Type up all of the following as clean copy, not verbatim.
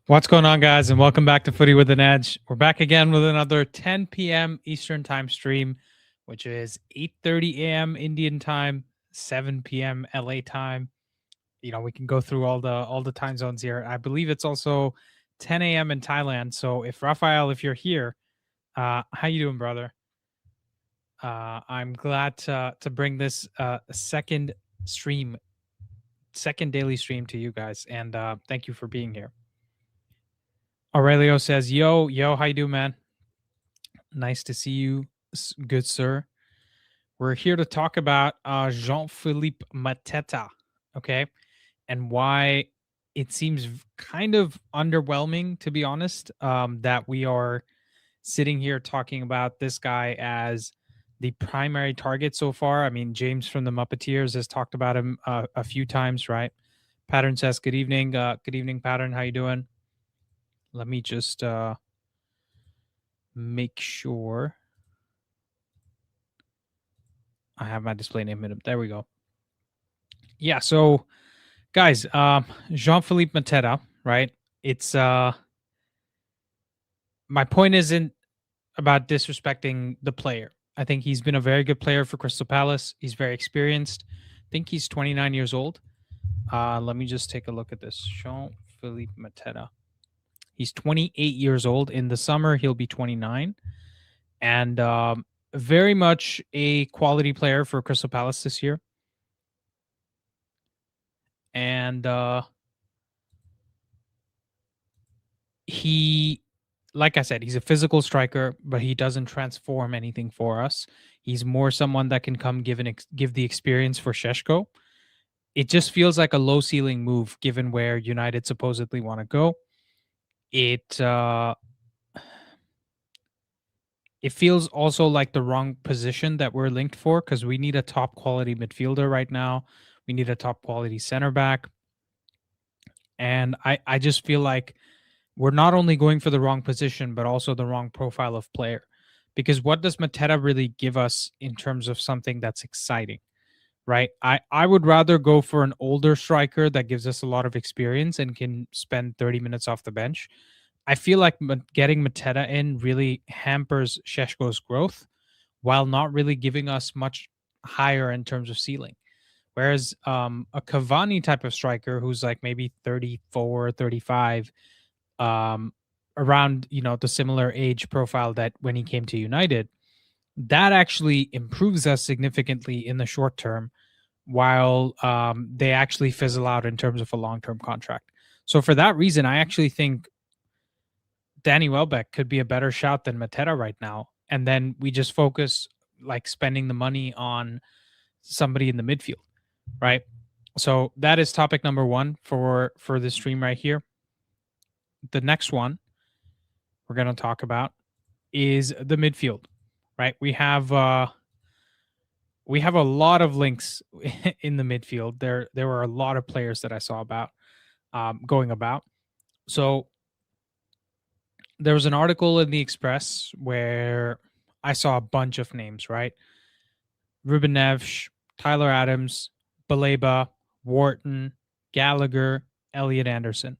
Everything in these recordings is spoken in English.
What's going on, guys, and welcome back to Footy with an Edge. We're back again with another 10 p.m. Eastern Time stream, which is 8:30 a.m. Indian time, 7 p.m. LA time. We can go through all the time zones here. I believe it's also 10 a.m. in Thailand. So, if you're here, how you doing, brother? I'm glad to bring this second daily stream to you guys, and thank you for being here. Aurelio says, yo, how you doing, man? Nice to see you, good sir. We're here to talk about Jean-Philippe Mateta, okay? And why it seems kind of underwhelming, to be honest, that we are sitting here talking about this guy as the primary target so far. I mean, James from the Muppeteers has talked about him a few times, right? Pattern says, good evening. Good evening, Pattern. How you doing? Let me just make sure I have my display name in it. There we go. Yeah, so guys, Jean-Philippe Mateta, right? It's my point isn't about disrespecting the player. I think he's been a very good player for Crystal Palace. He's very experienced. I think he's 29 years old. Let me just take a look at this. Jean-Philippe Mateta. He's 28 years old. In the summer, he'll be 29. And very much a quality player for Crystal Palace this year. And he, like I said, he's a physical striker, but he doesn't transform anything for us. He's more someone that can come give the experience for Šeško. It just feels like a low ceiling move given where United supposedly want to go. It feels also like the wrong position that we're linked for, because we need a top quality midfielder right now. We need a top quality center back. And I just feel like we're not only going for the wrong position, but also the wrong profile of player. Because what does Mateta really give us in terms of something that's exciting, right? I would rather go for an older striker that gives us a lot of experience and can spend 30 minutes off the bench. I feel like getting Mateta in really hampers Šeško's growth while not really giving us much higher in terms of ceiling. Whereas a Cavani type of striker who's like maybe 34, 35, around the similar age profile that when he came to United, that actually improves us significantly in the short term, while they actually fizzle out in terms of a long-term contract. So for that reason, I actually think Danny Welbeck could be a better shout than Mateta right now. And then we just focus like spending the money on somebody in the midfield, right? So that is topic number one for this stream right here. The next one we're going to talk about is the midfield, right? We have a lot of links in the midfield. There were a lot of players that I saw about going about. So there was an article in the Express where I saw a bunch of names, right? Ruben Neves, Tyler Adams, Baleba, Wharton, Gallagher, Elliot Anderson.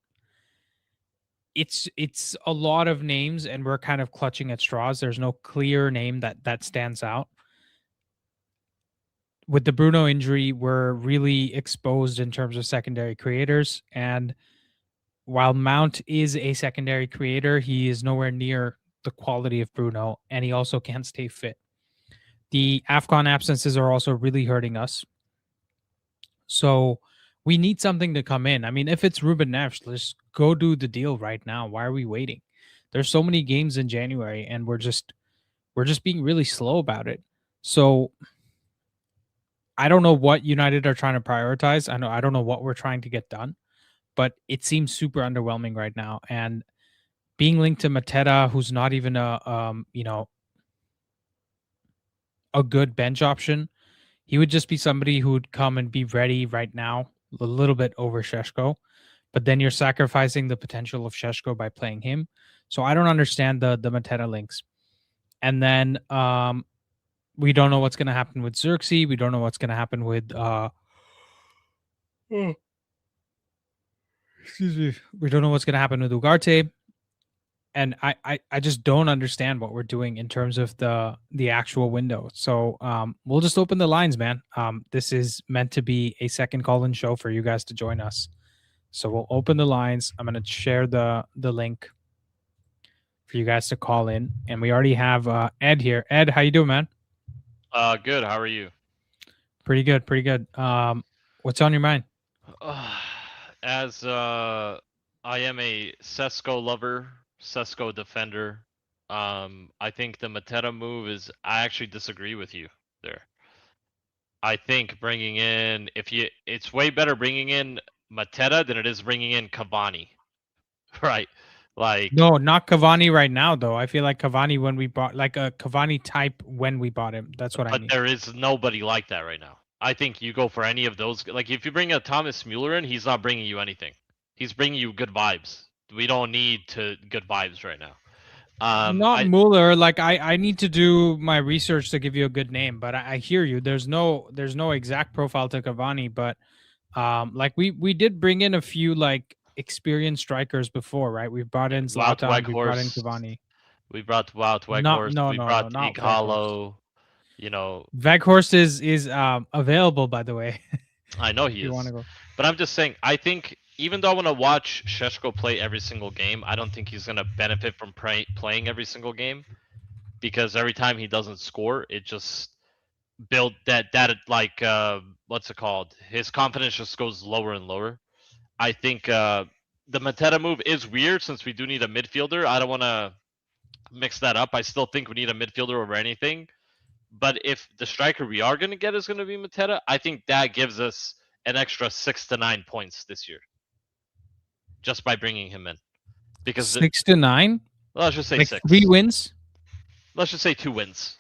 It's a lot of names, and we're kind of clutching at straws. There's no clear name that stands out. With the Bruno injury, we're really exposed in terms of secondary creators. And while Mount is a secondary creator, he is nowhere near the quality of Bruno, and he also can't stay fit. The AFCON absences are also really hurting us. So we need something to come in. I mean, if it's Ruben Neves, let's go do the deal right now. Why are we waiting? There's so many games in January, and we're just being really slow about it. So I don't know what United are trying to prioritize. I don't know what we're trying to get done, but it seems super underwhelming right now. And being linked to Mateta, who's not even a good bench option, he would just be somebody who would come and be ready right now, a little bit over Šeško. But then you're sacrificing the potential of Šeško by playing him. So I don't understand the Mateta links. And then we don't know what's going to happen with Xerxes. We don't know what's going to happen with Excuse me. We don't know what's going to happen with Ugarte, and I just don't understand what we're doing in terms of the actual window. So we'll just open the lines, man. This is meant to be a second call-in show for you guys to join us. So we'll open the lines. I'm gonna share the link for you guys to call in, and we already have Ed here. Ed, how you doing, man? Good. How are you? Pretty good, pretty good. What's on your mind? As I am a Sesko lover, Sesko defender. I think the Mateta move is. I actually disagree with you there. I think bringing in, it's way better bringing in Mateta than it is bringing in Cavani, right? Like, No, not Cavani right now, though. I feel like Cavani when we bought, like a Cavani type when we bought him. That's what I but mean. there is nobody like that right now. I think you go for any of those. Like, if you bring a Thomas Mueller in, he's not bringing you anything. He's bringing you good vibes. We don't need to good vibes right now. Not I Mueller. Like I need to do my research to give you a good name, but I hear you. There's no exact profile to Cavani, but like we did bring in a few like experienced strikers before, right? We've brought in Wout Zlatan, we've brought in Weghorst. Cavani. We brought Wout Not Weghorst. no We no no brought not Weghorst. Igalo. You know, Weghorst is available, by the way. I know If he you want is, to go. but I'm just saying. I think even though I want to watch Sheshko play every single game, I don't think he's gonna benefit from playing every single game because every time he doesn't score, it just build that like what's it called? His confidence just goes lower and lower. I think the Mateta move is weird since we do need a midfielder. I don't want to mix that up. I still think we need a midfielder over anything. But if the striker we are going to get is going to be Mateta, I think that gives us an extra 6 to 9 points this year just by bringing him in. Because 6 to 9, let's just say like 3 wins. Let's just say 2 wins.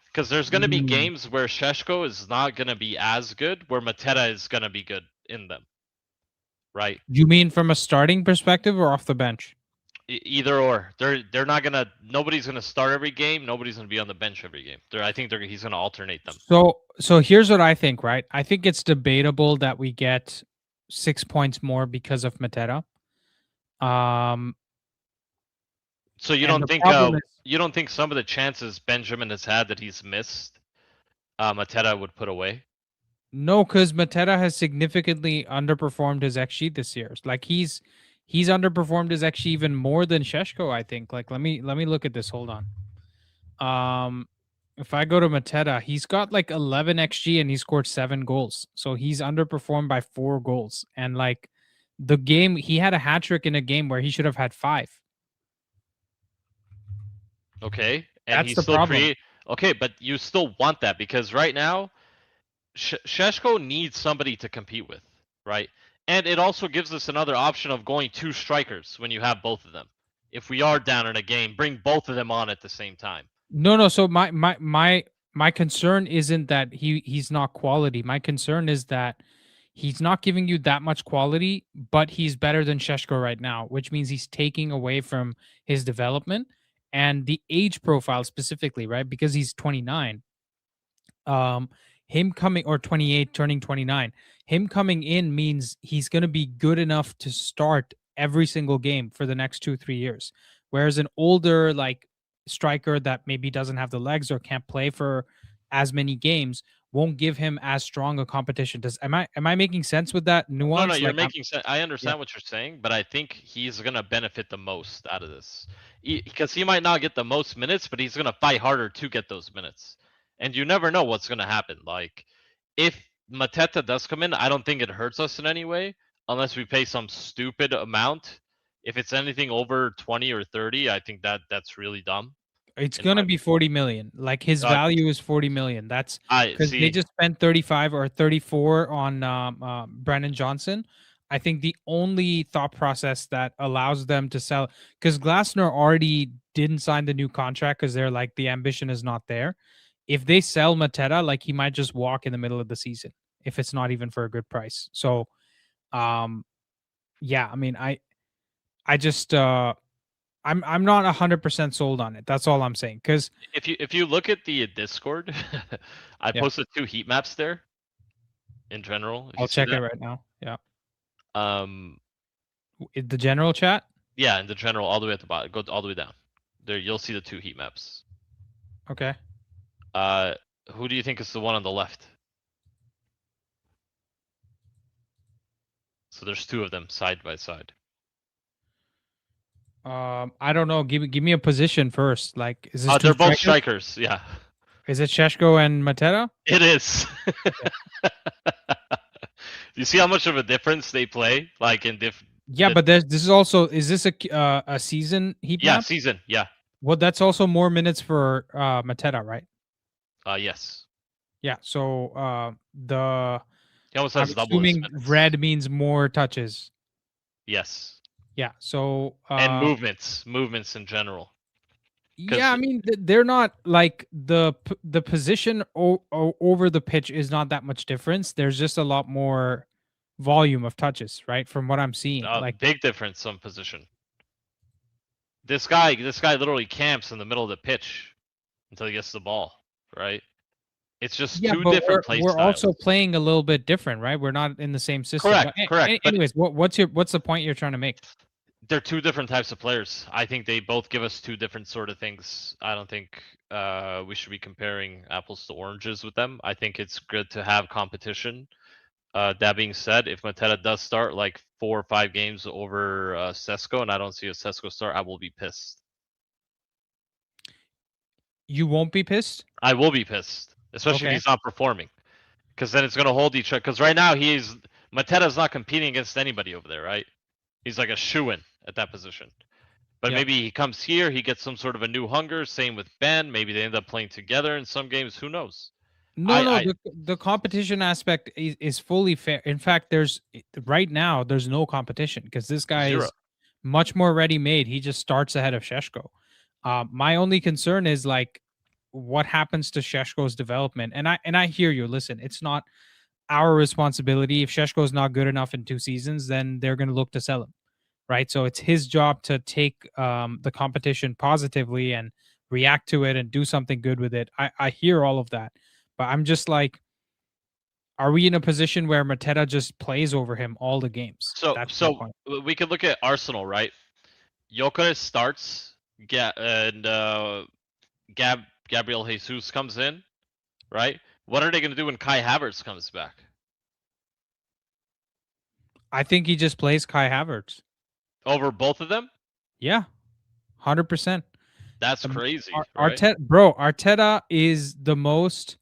Because there's going to be Mm. games where Sheshko is not going to be as good, where Mateta is going to be good in them, right? You mean from a starting perspective or off the bench? Either or, they're not gonna. Nobody's gonna start every game. Nobody's gonna be on the bench every game. I think he's gonna alternate them. So here's what I think, right? I think it's debatable that we get 6 points more because of Mateta. Um, So and the problem is you don't think some of the chances Benjamin has had that he's missed, Mateta would put away? no, because Mateta has significantly underperformed his XG this year. Like he's underperformed his XG even more than Sheshko, I think. Like let me look at this. Hold on. If I go to Mateta, he's got like 11 XG and he scored 7 goals. So he's underperformed by 4 goals. And like the game, he had a hat trick in a game where he should have had 5. Okay, and That's he the still problem. create. Okay, but you still want that because right now, Sheshko needs somebody to compete with, right? And it also gives us another option of going 2 strikers when you have both of them. If we are down in a game, bring both of them on at the same time. No. So my concern isn't that he's not quality. My concern is that he's not giving you that much quality, but he's better than Sheshko right now, which means he's taking away from his development and the age profile specifically, right? Because he's 29. Um, him coming or 28, turning 29, him coming in means he's going to be good enough to start every single game for the next 2 3 years. Whereas an older like striker that maybe doesn't have the legs or can't play for as many games won't give him as strong a competition. Does am I making sense with that No, nuance? you're Like I'm making sense. I yeah. understand what you're saying, but I think he's gonna benefit the most out of this because he might not get the most minutes, but he's gonna fight harder to get those minutes. And you never know what's gonna happen. Like if Mateta does come in, I don't think it hurts us in any way unless we pay some stupid amount. If it's anything over 20 or 30, I think that's really dumb It's in gonna my. be 40 million. Like his Uh, value is 40 million. That's I because they see. just spent 35 or 34 on Brandon Johnson. I think the only thought process that allows them to sell because Glasner already didn't sign the new contract because they're like the ambition is not there. If they sell Mateta, like he might just walk in the middle of the season if it's not even for a good price. So um yeah, I mean I just I'm not 100% sold on it. That's all I'm saying. Because If you look at the Discord, I yeah, posted 2 heat maps there in general. If you I'll see check it that. right now. Yeah. Um, The general chat. Yeah, in the general, all the way at the bottom. Go all the way down. There, you'll see the 2 heat maps. Okay. Who do you think is the one on the left? So there's 2 of them side by side. I don't know. Give me a position first. Like, is this two They're both strikers? strikers. Yeah, Is it Sheshko and Mateta? it is. Okay. You see how much of a difference they play? Like in Yeah, but this is also, is this a season heat Yeah, map? season. Yeah. Well, that's also more minutes for Mateta, right? Yes. Yeah. So the He almost I'm has double his assuming minutes. red means more touches. Yes. Yeah. So And movements in general. yeah, Because I mean they're not like the position over the pitch is not that much difference. There's just a lot more volume of touches, right? From what I'm seeing. Like, big difference on position. This guy literally camps in the middle of the pitch until he gets the ball, right? It's just yeah, 2 but different play we're also styles. playing a little bit different, right? We're not in the same system. But Correct. But anyways, what's the point you're trying to make? they're 2 different types of players. I think they both give us 2 different sort of things. I don't think we should be comparing apples to oranges with them. I think it's good to have competition. That being said, if Mateta does start like 4 or 5 games over Sesko, and I don't see a Sesko start, I will be pissed. You won't be pissed? I will be pissed, especially if Okay. he's not performing, because then it's going to hold each other. Because right now Mateta's not competing against anybody over there, right? He's like a shoo-in at that position. But Yeah. maybe he comes here, he gets some sort of a new hunger. Same with Ben. Maybe they end up playing together in some games. Who knows? No, the competition aspect is fully fair. In fact, right now there's no competition because this guy Zero. is much more ready made. He just starts ahead of Sheshko. My only concern is like what happens to Sheshko's development. And I hear you. Listen, it's not our responsibility. If Sheshko's not good enough in 2 seasons, then they're going to look to sell him, right? So it's his job to take the competition positively and react to it and do something good with it. I hear all of that, but I'm just like, are we in a position where Mateta just plays over him all the games? So That's my so point. we could look at Arsenal, right? Gyökeres starts, and Gabriel Jesus comes in, right? What are they going to do when Kai Havertz comes back? I think he just plays Kai Havertz Over both of them? Yeah, 100%. That's crazy, right? Arteta is the most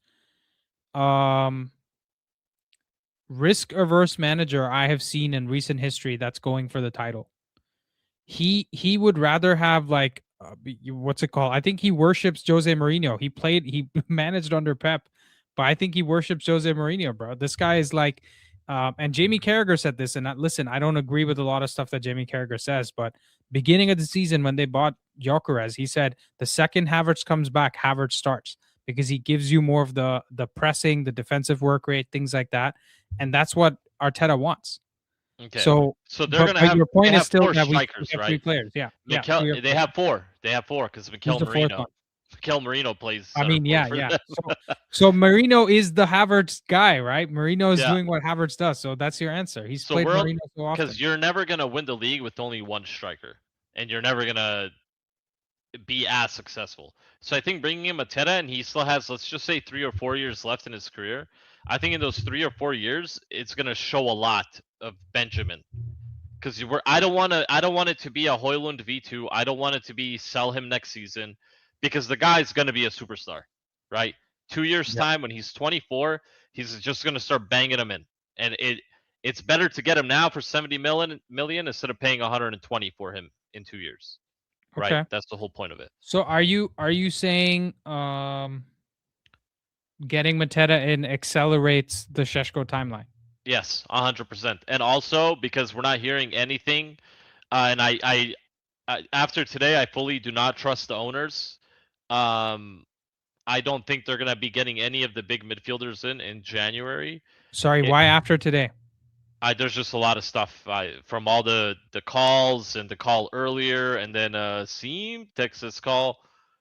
risk averse manager I have seen in recent history that's going for the title. He would rather have like what's it called? I think he worships Jose Mourinho. He managed under Pep, but I think he worships Jose Mourinho, bro. This guy is like and Jamie Carragher said this, and listen, I don't agree with a lot of stuff that Jamie Carragher says, but beginning of the season when they bought Gyökeres, he said the second Havertz comes back, Havertz starts because he gives you more of the pressing, the defensive work rate, things like that, and that's what Arteta wants. Okay. So, So they're but gonna have your point they is have still 4 that we strikers, have three right? players. Yeah, yeah. They have 4. They have 4 because Who's Mikel the fourth Merino. one? Mikel Merino plays I center mean, forward yeah, for yeah. them. So Marino is the Havertz guy, right? Marino is Yeah. doing what Havertz does. So that's your answer. He's So played we're Marino so often. because you're never gonna win the league with only 1 striker, and you're never gonna be as successful. So I think bringing in Mateta, and he still has, let's just say, 3 or 4 years left in his career. I think in those 3 or 4 years, it's gonna show a lot of Benjamin. Because I don't want it to be a Hoyland V2. I don't want it to be sell him next season, because the guy's gonna be a superstar, right? 2 years Yeah. time when he's 24, he's just gonna start banging them in, and it's better to get him now for 70 million instead of paying 120 for him in 2 years, right? Okay. That's the whole point of it. So are you saying getting Mateta in accelerates the Sheshko timeline? Yes, 100%. And also because we're not hearing anything, and after today, I fully do not trust the owners. I don't think they're gonna be getting any of the big midfielders in January. Sorry, why after today? There's just a lot of stuff from all the calls and the call earlier, and then Seam Texas call.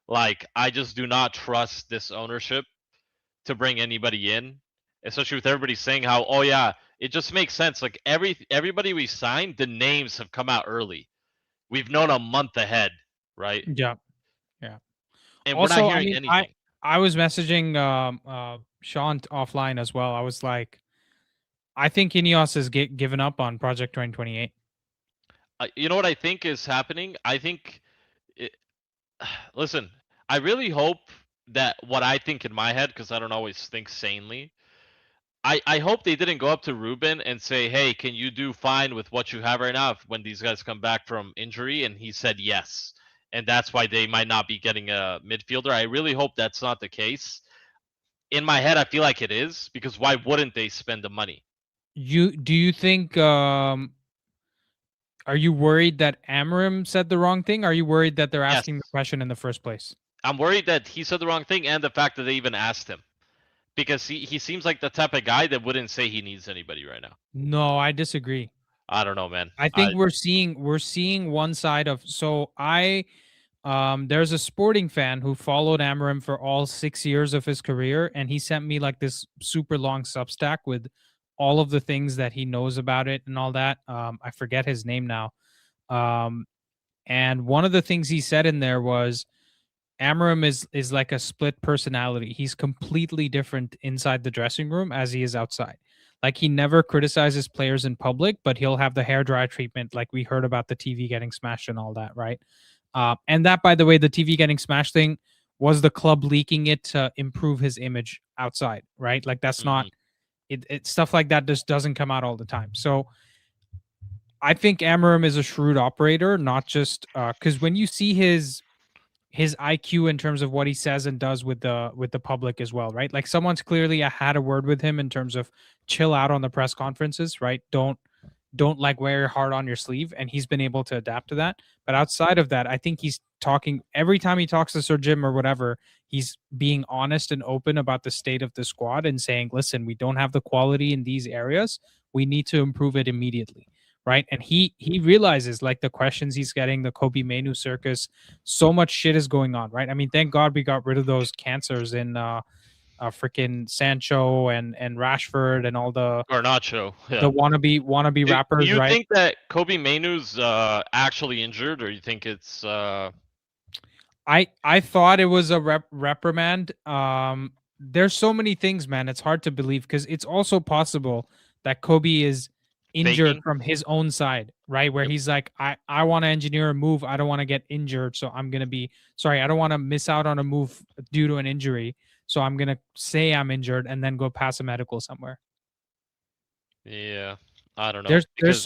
Like, I just do not trust this ownership to bring anybody in, especially with everybody saying how, oh yeah, It just makes sense. Like everybody we signed, the names have come out early. We've known a month ahead, right? Yeah. Yeah. And we're not Also, I hearing mean, anything. I was messaging Sean offline as well. I was like, I think Ineos has given up on Project 2028. You know what I think is happening? I think, it, listen, I really hope that what I think in my head, because I don't always think sanely, I hope they didn't go up to Ruben and say, "Hey, can you do fine with what you have right now when these guys come back from injury?" And he said yes, and that's why they might not be getting a midfielder. I really hope that's not the case. In my head, I feel like it is, because why wouldn't they spend the money? You think are you worried that Amram said the wrong thing? Are you worried that they're Yes, asking the question in the first place? I'm worried that he said the wrong thing, and the fact that they even asked him, because he seems like the type of guy that wouldn't say he needs anybody right now. No, I disagree. I don't know, man. I think we're seeing one side of so I there's a sporting fan who followed Amarim for all 6 years of his career, and he sent me like this super long Substack with all of the things that he knows about it and all that. I forget his name now. Um, and one of the things he said in there was Amarim is like a split personality. He's completely different inside the dressing room as he is outside. Like he never criticizes players in public, but he'll have the hair dry treatment, like we heard about the TV getting smashed and all that, right? And that, by the way, the TV getting smashed thing was the club leaking it to improve his image outside, right? Like that's not Mhm. it. Stuff like that just doesn't come out all the time. So I think Amarim is a shrewd operator, not just because when you see his IQ in terms of what he says and does with the public as well, right? Like someone's clearly had a word with him in terms of chill out on the press conferences, right? Don't like wear your heart on your sleeve, and he's been able to adapt to that. But outside of that, I think he's talking every time he talks to Sir Jim or whatever, he's being honest and open about the state of the squad and saying, "Listen, we don't have the quality in these areas. We need to improve it immediately." Right. And he realizes like the questions he's getting, the Kobe Mainu circus, so much shit is going on, right? I mean, thank God we got rid of those cancers in freaking Sancho and Rashford and all Garnacho, yeah. the wannabe Do rappers, you right? think that Kobe Mainoo's actually injured, or you think it's I thought it was a reprimand. There's so many things, man. It's hard to believe because it's also possible that Kobe is injured faking? from his own side, right? Where Yep. he's like, I want to engineer a move. I don't want to get injured, so I'm gonna be sorry. I don't want to miss out on a move due to an injury, so I'm gonna say I'm injured and then go pass a medical somewhere. Yeah, I don't know, There's because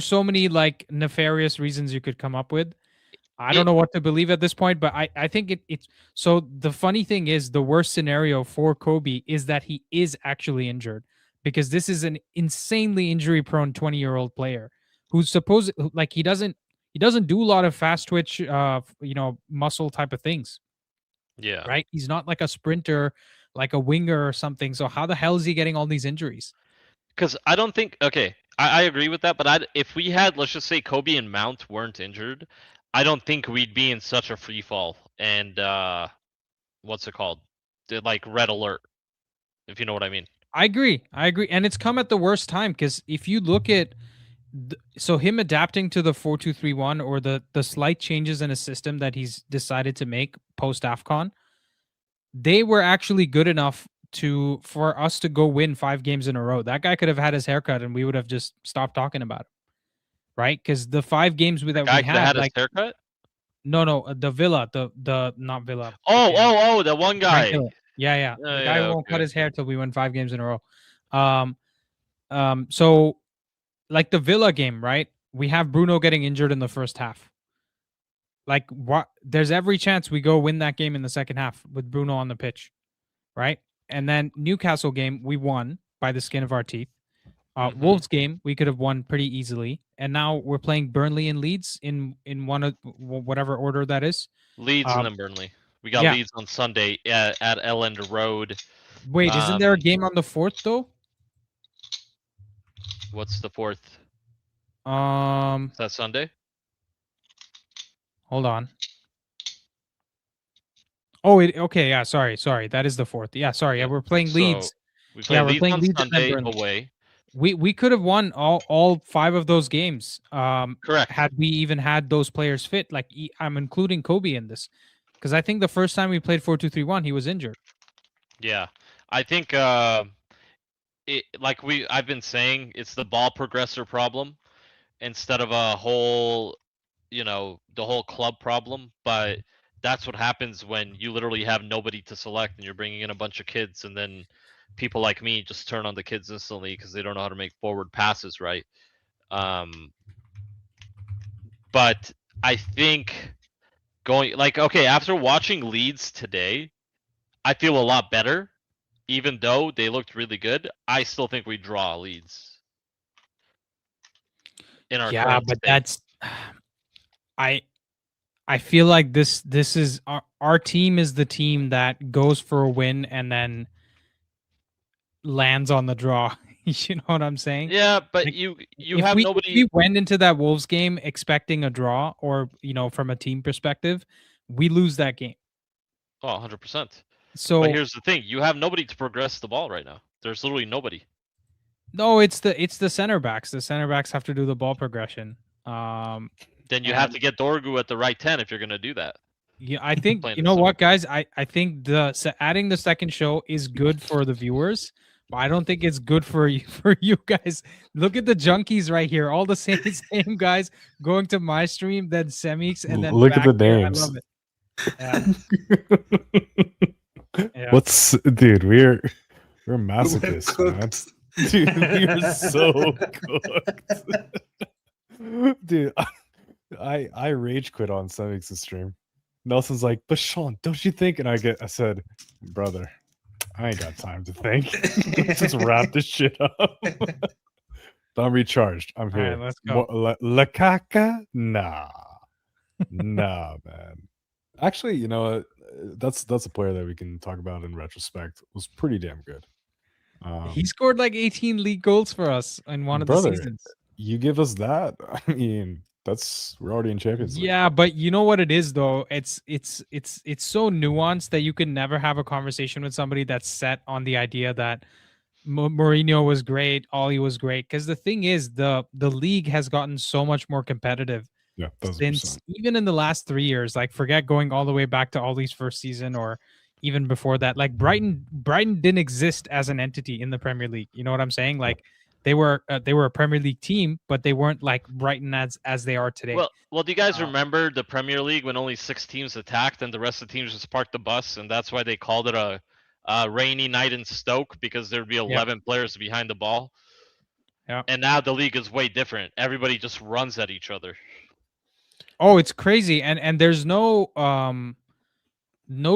so many like nefarious reasons you could come up with. I don't it know what to believe at this point, but I think it's so the funny thing is the worst scenario for Kobe is that he is actually injured because this is an insanely injury prone 20-year-old player who's supposed like he doesn't do a lot of fast twitch muscle type of things, yeah, right? He's not like a sprinter like a winger or something. So how the hell is he getting all these injuries? because I don't think, okay, I agree with that, but if we had, let's just say, Kobe and Mount weren't injured, I don't think we'd be in such a free fall. And what's it called? Like red alert, if you know what I mean. I agree. I agree. And it's come at the worst time because if you look at so him adapting to the 4-2-3-1 or the slight changes in a system that he's decided to make post AFCON, they were actually good enough to for us to go win 5 games in a row. That guy could have had his haircut and we would have just stopped talking about it, right? Because the 5 games The that guy we could have had, had his like haircut. no, the Villa, the not Villa, Oh, freaking oh, oh, the one Frank guy. Villa. Yeah, yeah. Oh, The guy yeah, who won't cut okay. his hair till we win 5 games in a row. Um, so like the Villa game, right? We have Bruno getting injured in the first half. Like what? There's every chance we go win that game in the second half with Bruno on the pitch, right? And then Newcastle game we won by the skin of our teeth. Mm-hmm. Wolves game we could have won pretty easily, and now we're playing Burnley and Leeds in one of whatever order that is. Leeds and Um, then Burnley. We got yeah. Leeds on Sunday at Elland Road. Wait, isn't there a Um, game on the fourth though? what's the fourth? Um, Is that Sunday? hold on. Oh, okay. Yeah, sorry. That is the fourth. Yeah, sorry. Yeah, Yeah. we're playing So Leeds. we play Yeah, we're Leeds playing on Leeds and then Sunday Burnley. away. We could have won all 5 of those games. Correct. Had we even had those players fit. Like I'm including Kobe in this because I think the first time we played 4-2-3-1, he was injured. Yeah, I think I've been saying, it's the ball progressor problem instead of a whole, the whole club problem. But that's what happens when you literally have nobody to select and you're bringing in a bunch of kids, and then people like me just turn on the kids instantly because they don't know how to make forward passes right. But I think after watching Leeds today, I feel a lot better. Even though they looked really good, I still think we draw Leeds in our Yeah, current but state. that's I I feel like this is our team is the team that goes for a win and then lands on the draw. You know what I'm saying? Yeah, but Like you if have we nobody. went into that Wolves game expecting a draw or from a team perspective, we lose that game. Oh, 100%. But So here's the thing: you have nobody to progress the ball right now. There's literally nobody. no, it's the center backs. The center backs have to do the ball progression. Then you have And to get Dorgu at the right 10 if you're gonna do that. yeah, I think Playing you the know center. what, guys. I think adding the second show is good for the viewers, but I don't think it's good for you for you guys. Look at the junkies right here, all the same same guys going to my stream, then Semix, and then Look at back the here. I names. love it. Yeah, yeah. What's dude? We're We're masochists, man. cooked. Dude, we are so cooked. Dude, I rage quit on Semix's stream. Nelson's like, but Sean, don't you think? And I said, brother, I ain't got time to think. Just wrap this shit up. I'm recharged. I'm All right, here. let's go. La caca? Nah. Nah, man. Actually, you know what? That's a player that we can talk about in retrospect. Was pretty damn good. He scored like 18 league goals for us in one of the Brother, seasons. you give us that. I mean, we're already in Champions League. Yeah, but you know what it is though? It's so nuanced that you can never have a conversation with somebody that's set on the idea that Mourinho was great, Ollie was great. Because the thing is, the league has gotten so much more competitive Yeah, 1000%. since even in the last 3 years. Like, forget going all the way back to Ollie's first season or even before that. Like Brighton didn't exist as an entity in the Premier League. You know what I'm saying? Like they were a Premier League team, but they weren't like Brighton as they are today. Well, do you guys Uh, remember the Premier League when only 6 teams attacked and the rest of the teams just parked the bus, and that's why they called it a rainy night in Stoke, because there'd be Yeah. 11 players behind the ball. Yeah. And now the league is way different. Everybody just runs at each other. Oh, it's crazy. And there's no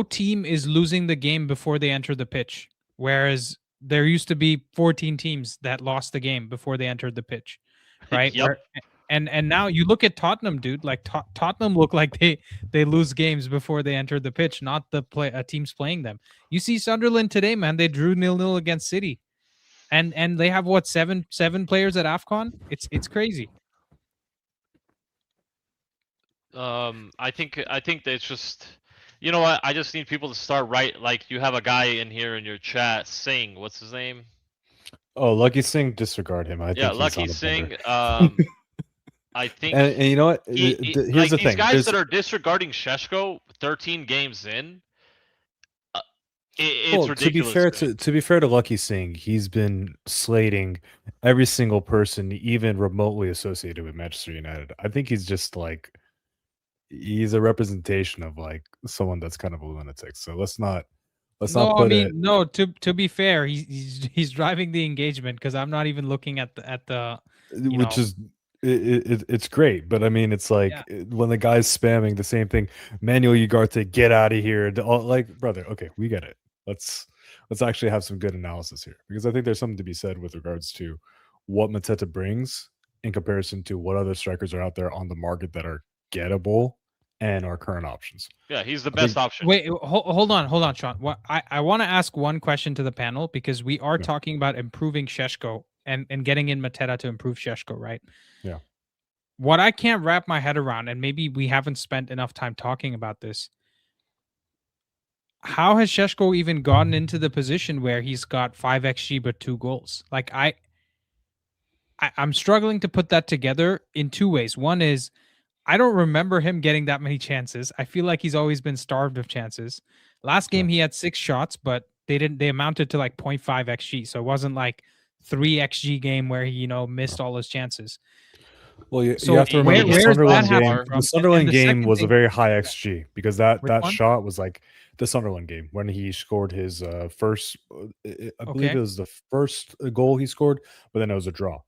team is losing the game before they enter the pitch. Whereas there used to be 14 teams that lost the game before they entered the pitch. Right? Yep. And now you look at Tottenham, dude. Like Tottenham look like they lose games before they enter the pitch, not the teams playing them. You see Sunderland today, man. They drew 0-0 against City, and they have what seven players at Afcon. It's crazy. I think that it's just, you know what? I just need people to start like you have a guy in here in your chat, Singh. What's his name? Oh, Lucky Singh, disregard him. I Yeah, think Lucky he's on a bender. Singh. I think And you know what? here's Here's the these thing. guys that are disregarding Sheshko 13 games in. It's Well, ridiculous. to be fair to Lucky Singh, he's been slating every single person even remotely associated with Manchester United. I think he's just like he's a representation of like someone that's kind of a lunatic. So let's not No, I put mean, it no. To be fair, he's driving the engagement because I'm not even looking at the which is it's great, but I mean, it's like Yeah. when the guy's spamming the same thing, Manuel Ugarte, get out of here. Like, brother, okay, we get it. Let's actually have some good analysis here because I think there's something to be said with regards to what Mateta brings in comparison to what other strikers are out there on the market that are gettable and our current options. Yeah, he's the best option. Wait, hold on, Sean. What I want to ask one question to the panel because we are Yeah. talking about improving Sheshko and getting in Mateta to improve Sheshko, right? Yeah. What I can't wrap my head around, and maybe we haven't spent enough time talking about this. How has Sheshko even gotten into the position where he's got 5 xG but 2 goals? Like I'm struggling to put that together in two ways. One is I don't remember him getting that many chances. I feel like he's always been starved of chances. Last game he had 6 shots, but they amounted to like 0.5 xg, so it wasn't like 3 xg game where he missed all his chances. Well, you So have to remember the where's that Sunderland happening game. from? The Sunderland The game second was a thing, very high xG because that which one? shot was like the Sunderland game when he scored his first. I believe Okay. it was the first goal he scored, but then it was a draw.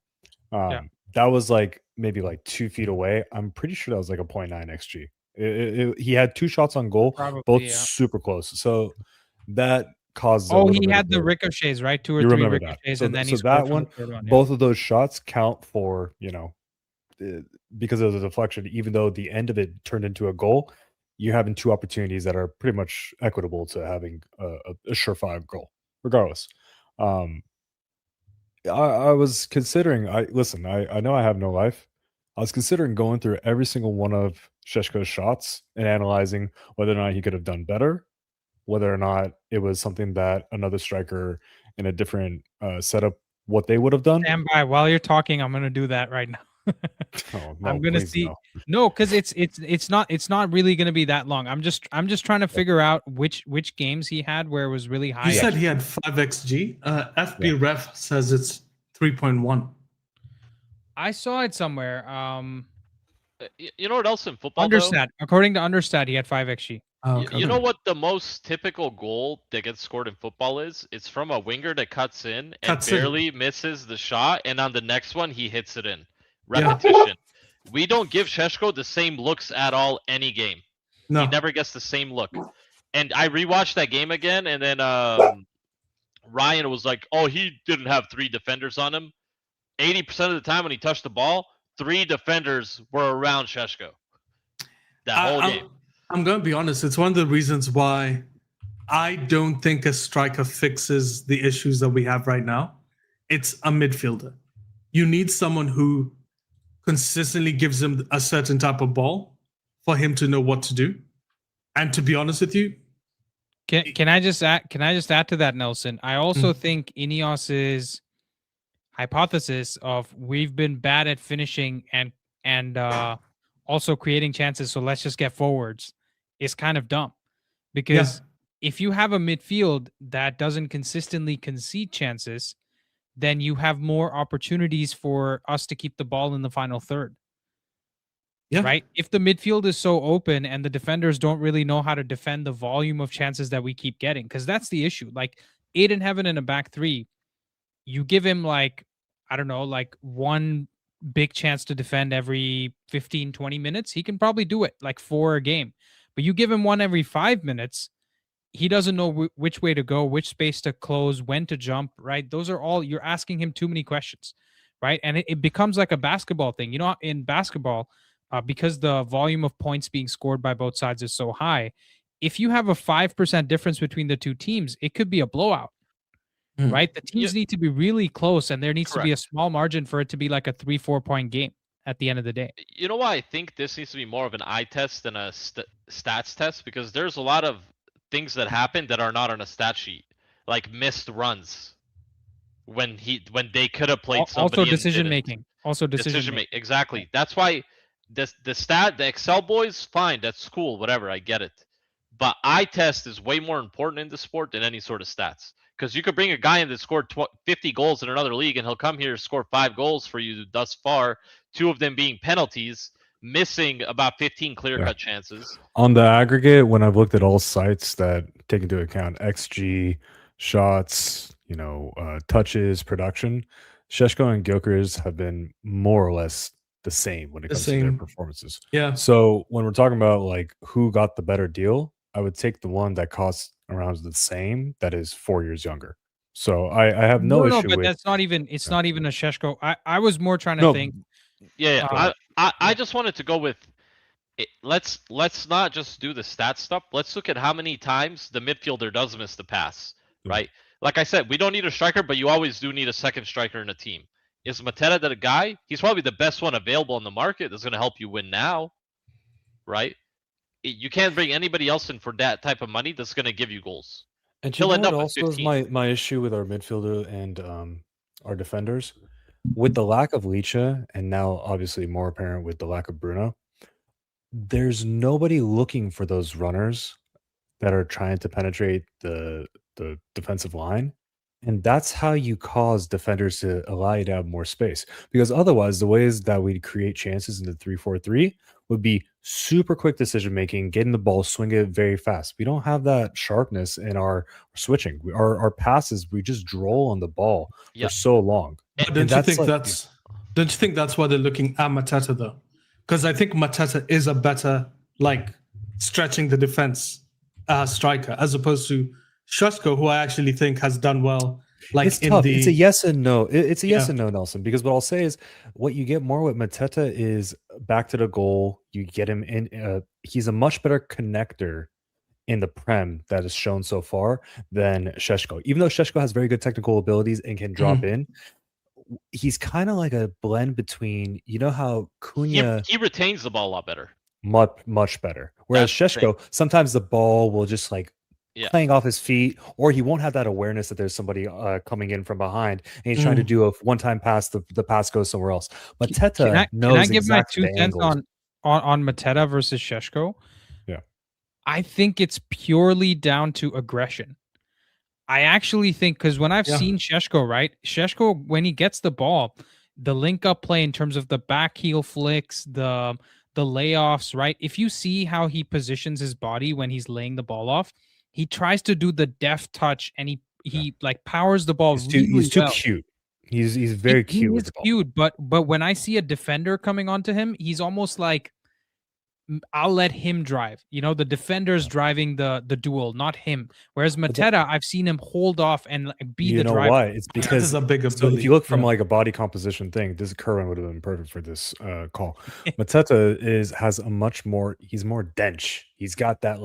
Yeah. That was like maybe like 2 feet away. I'm pretty sure that was like a 0.9 xG. He had 2 shots on goal, Probably, both yeah. super close. So that caused a Oh, little he bit had of the ricochets, right? 2 or you 3 remember that. ricochets, So and then he so scored that from one, the third one. Yeah. both of those shots count for because of the deflection. Even though the end of it turned into a goal, you're having 2 opportunities that are pretty much equitable to having a surefire goal, regardless. I was considering. I know I have no life. I was considering going through every single one of Sheshko's shots and analyzing whether or not he could have done better, whether or not it was something that another striker in a different setup, what they would have done. Stand by while you're talking. I'm gonna do that right now. Oh I'm no, gonna please see. no. No, because it's not really gonna be that long. I'm just trying to figure out which games he had where it was really high. You said he had 5 xg. FB Ref says it's 3.1. I saw it somewhere. You know what else in football though? Understat. According to Understat, he had 5 xg. Oh, You, okay. you know what the most typical goal that gets scored in football is? It's from a winger that cuts in and Cuts in. barely misses the shot, and on the next one he hits it in. Yeah. Repetition. We don't give Sheshko the same looks at all any game. No. He never gets the same look. And I rewatched that game again, and then Ryan was like, "Oh, he didn't have 3 defenders on him." 80% of the time when he touched the ball, 3 defenders were around Sheshko. That whole game. I'm going to be honest. It's one of the reasons why I don't think a striker fixes the issues that we have right now. It's a midfielder. You need someone who consistently gives him a certain type of ball for him to know what to do. And to be honest with you, Can I just add to that, Nelson? I also think Ineos's hypothesis of we've been bad at finishing and also creating chances, so let's just get forwards, is kind of dumb. Because if you have a midfield that doesn't consistently concede chances, then you have more opportunities for us to keep the ball in the final third. Yeah. Right? If the midfield is so open and the defenders don't really know how to defend the volume of chances that we keep getting, because that's the issue. Like Aiden Heaven in a back 3, you give him like, I don't know, like one big chance to defend every 15, 20 minutes, he can probably do it, like 4 a game. But you give him one every 5 minutes, he doesn't know which way to go, which space to close, when to jump, right? Those are all, you're asking him too many questions, right? And it becomes like a basketball thing. You know, in basketball, because the volume of points being scored by both sides is so high, if you have a 5% difference between the two teams, it could be a blowout. Right? The teams need to be really close, and there needs to be a small margin for it to be like a 3-4 point game at the end of the day. You know why I think this needs to be more of an eye test than a stats test? Because there's a lot of things that happen that are not on a stat sheet, like missed runs when they could have played somebody. Also decision making. Exactly. That's why the Excel boys, fine, that's cool, whatever, I get it. But eye test is way more important in the sport than any sort of stats. Because you could bring a guy in that scored 50 goals in another league, and he'll come here, score 5 goals for you thus far, 2 of them being penalties, missing about 15 clear-cut chances. On the aggregate, when I've looked at all sites that take into account XG, shots, touches, production, Sheshko and Gyökeres have been more or less the same when it comes to their performances. Yeah. So when we're talking about like who got the better deal, I would take the one that costs around the same, that is 4 years younger. So I have no issue but with. That's not even. It's not even a Sheshko. I was more trying to think. Yeah. I just wanted to go with. Let's not just do the stat stuff. Let's look at how many times the midfielder does miss the pass. Right. Like I said, we don't need a striker, but you always do need a second striker in a team. Is Mateta the guy? He's probably the best one available on the market that's going to help you win now. Right. You can't bring anybody else in for that type of money that's going to give you goals. And you know what also is my issue with our midfielder and our defenders? with the lack of Licha, and now obviously more apparent with the lack of Bruno, there's nobody looking for those runners that are trying to penetrate the defensive line. And that's how you cause defenders to allow you to have more space. Because otherwise, the ways that we'd create chances in the 3-4-3 would be super quick decision making, getting the ball, swing it very fast. We don't have that sharpness in our switching. Our passes, we just droll on the ball Yeah. for so long. But And don't you think like- don't you think that's why they're looking at Mateta though? Because I think Mateta is a better stretching the defense striker as opposed to Sheshko, who I actually think has done well. It's in tough. the It's a yes and no. It's a yes Yeah. and no, Nelson. Because what I'll say is, what you get more with Mateta is back to the goal. You get him in. He's a much better connector in the Prem that is shown so far than Sheshko. Even though Sheshko has very good technical abilities and can drop in, he's kind of like a blend between. You know how Cunha He retains the ball a lot better. much better, whereas That's the thing. Sheshko sometimes the ball will just Yeah. playing off his feet, or he won't have that awareness that there's somebody coming in from behind, and he's trying to do a one-time pass. The pass goes somewhere else. But Teta knows can I give my exactly 2 the cents angles. on Mateta versus Sheshko? Yeah. I think it's purely down to aggression. I actually think, because when I've seen Sheshko, right? Sheshko, when he gets the ball, the link up play in terms of the back heel flicks, the layoffs, right? If you see how he positions his body when he's laying the ball off, he tries to do the deft touch, and he powers the ball He's too well. cute. He's very cute with He's the ball. cute, but when I see a defender coming onto him, he's almost like, I'll let him drive. The defender's driving the duel, not him. Whereas Mateta, I've seen him hold off and be the driver. Why? It's because is a big so ability. if you look from a body composition thing, this Kerwin would have been perfect for this call. Mateta has a much more. He's more dense. He's got that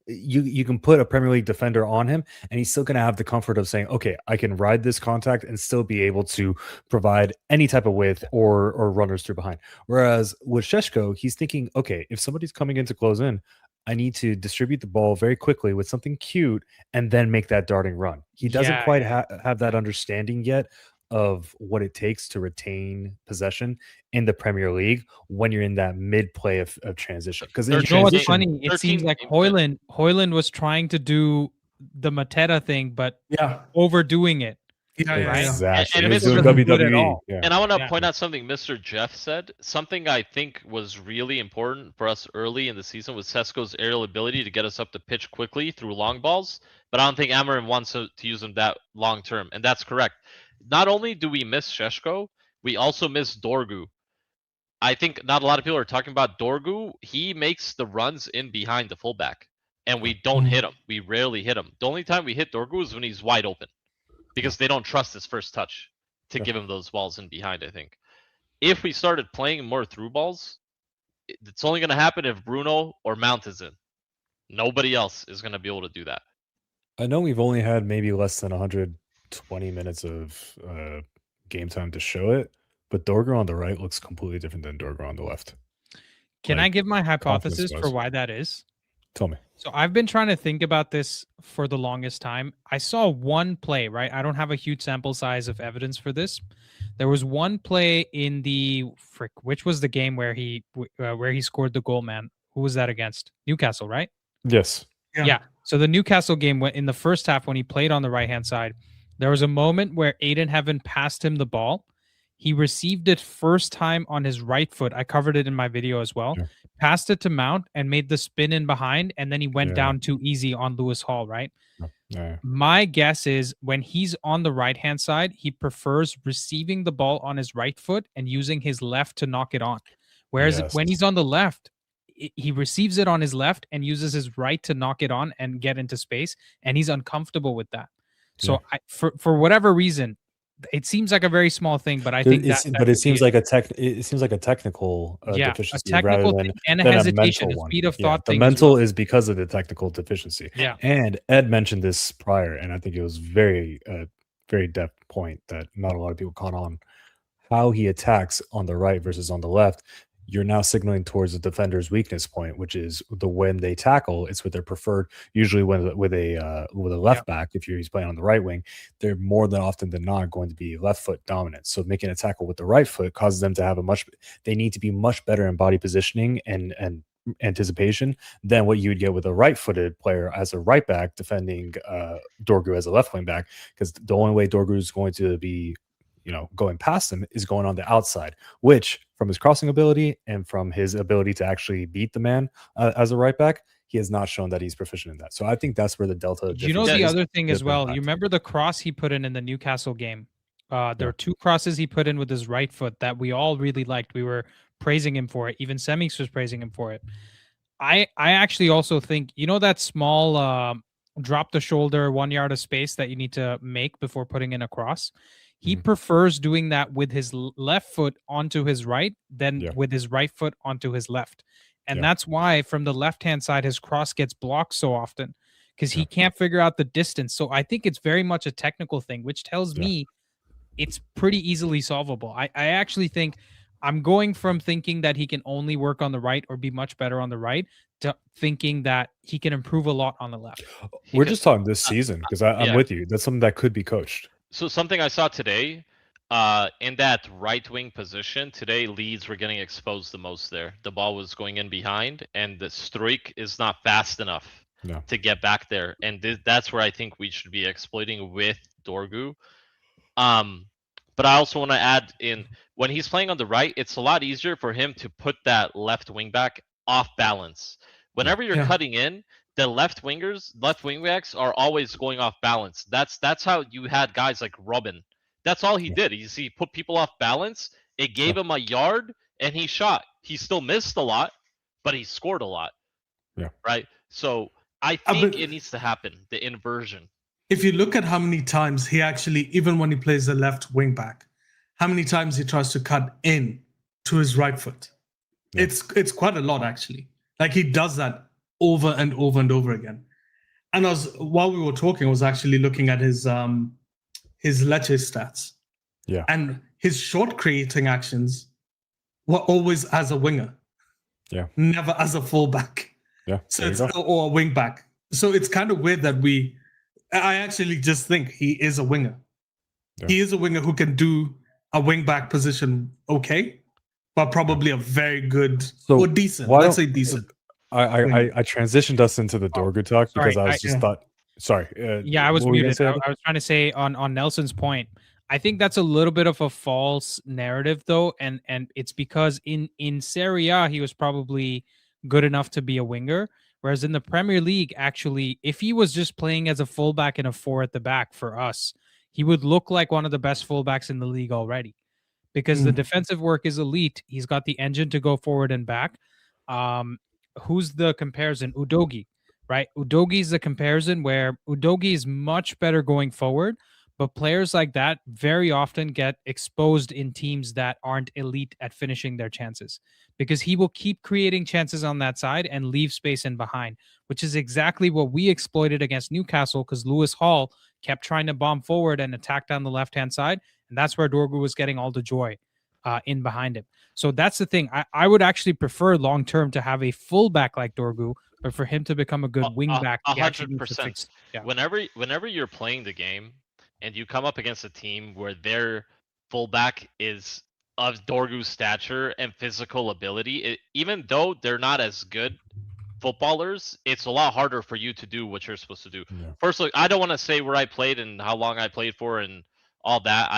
you can put a Premier League defender on him, and he's still going to have the comfort of saying, okay, I can ride this contact and still be able to provide any type of width or runners through behind. Whereas with Sheshko, he's thinking, okay, if somebody's coming in to close in, I need to distribute the ball very quickly with something cute and then make that darting run. He doesn't quite have that understanding yet of what it takes to retain possession in the Premier League when you're in that mid play of transition. Because You know what's funny? It seems like Hoyland was trying to do the Mateta thing, but overdoing it. Exactly. And He's Mr. doing Good at WWE. all. Yeah. And I want to point out something Mr. Jeff said. Something I think was really important for us early in the season was Sesko's aerial ability to get us up the pitch quickly through long balls. But I don't think Amarin wants to use them that long term. And that's correct. Not only do we miss Sheshko, we also miss Dorgu. I think not a lot of people are talking about Dorgu. He makes the runs in behind the fullback. And we don't hit him. We rarely hit him. The only time we hit Dorgu is when he's wide open. Because they don't trust his first touch to give him those balls in behind, I think. If we started playing more through balls, it's only going to happen if Bruno or Mount is in. Nobody else is going to be able to do that. I know we've only had maybe less than 120 minutes of game time to show it, but Dorgu on the right looks completely different than Dorgu on the left. Can I give my hypothesis for confidence-wise. why that is? Tell me. So I've been trying to think about this for the longest time. I saw one play, right? I don't have a huge sample size of evidence for this. There was one play in which was the game where he scored the goal, man. Who was that against? Newcastle, right? Yes. Yeah. So the Newcastle game in the first half when he played on the right-hand side, there was a moment where Aiden Heaven passed him the ball. He received it first time on his right foot. I covered it in my video as well. Yeah. Passed it to Mount and made the spin in behind, and then he went down too easy on Lewis Hall, right? Yeah. My guess is when he's on the right-hand side, he prefers receiving the ball on his right foot and using his left to knock it on. Whereas when he's on the left, he receives it on his left and uses his right to knock it on and get into space, and he's uncomfortable with that. So for whatever reason, it seems like a very small thing, but I think it seems like a technical deficiency rather than and a than hesitation, mental a one. speed of thought The thing. mental is because of the technical deficiency. Yeah. And Ed mentioned this prior, and I think it was very depth point that not a lot of people caught on. How he attacks on the right versus on the left. you're now signaling towards the defender's weakness point, which is the when they tackle, it's with their preferred, usually with a left back. If he's playing on the right wing, they're more than often than not going to be left foot dominant. So making a tackle with the right foot causes them to have they need to be much better in body positioning and anticipation than what you would get with a right-footed player as a right back defending Dorgu as a left wing back, because the only way Dorgu is going to be going past him is going on the outside, which from his crossing ability and from his ability to actually beat the man as a right back, he has not shown that he's proficient in that. So I think that's where the delta. You know, the other thing as well, impact. you remember the cross he put in the Newcastle game? There were 2 crosses he put in with his right foot that we all really liked. We were praising him for it. Even Semix was praising him for it. I actually also think, that small drop the shoulder 1 yard of space that you need to make before putting in a cross. He prefers doing that with his left foot onto his right than with his right foot onto his left. And that's why from the left-hand side, his cross gets blocked so often, because he can't figure out the distance. So I think it's very much a technical thing, which tells me it's pretty easily solvable. I actually think I'm going from thinking that he can only work on the right or be much better on the right to thinking that he can improve a lot on the left. We're just talking this season, because I'm with you. That's something that could be coached. So something I saw today, in that right wing position today, Leeds were getting exposed the most there. The ball was going in behind, and the streak is not fast enough to get back there. And that's where I think we should be exploiting with Dorgu. But I also want to add in, when he's playing on the right, it's a lot easier for him to put that left wing back off balance. Whenever you're cutting in, the left wing backs are always going off balance. That's how you had guys like Robin. That's all he did. He put people off balance. It gave him a yard, and he shot. He still missed a lot, but he scored a lot. Yeah. Right. So I think it needs to happen. The inversion. If you look at how many times he actually, even when he plays the left wing back, how many times he tries to cut in to his right foot, it's quite a lot actually. Like he does that over and over and over again. And while we were talking, I was actually looking at his Lecce stats. Yeah. And his short creating actions were always as a winger. Yeah. Never as a fullback. Yeah. So or a wing back. So it's kind of weird that I actually just think he is a winger. Yeah. He is a winger who can do a wing back position okay, but probably a very good or decent. Let's say decent. I transitioned us into the Dorgu talk because I thought. Sorry. I was muted. I was trying to say on Nelson's point. I think that's a little bit of a false narrative, though, and it's because in Serie A he was probably good enough to be a winger, whereas in the Premier League, actually, if he was just playing as a fullback and a 4 at the back for us, he would look like one of the best fullbacks in the league already, because the defensive work is elite. He's got the engine to go forward and back. Who's the comparison? Udogi, right? Udogi is the comparison where Udogi is much better going forward, but players like that very often get exposed in teams that aren't elite at finishing their chances, because he will keep creating chances on that side and leave space in behind, which is exactly what we exploited against Newcastle, because Lewis Hall kept trying to bomb forward and attack down the left-hand side, and that's where Dorgu was getting all the joy in behind him. So that's the thing. I would actually prefer long-term to have a fullback like Dorgu, but for him to become a good wingback, 100%. Whenever you're playing the game and you come up against a team where their fullback is of Dorgu's stature and physical ability, even though they're not as good footballers, it's a lot harder for you to do what you're supposed to do. Yeah. Firstly, I don't want to say where I played and how long I played for and all that.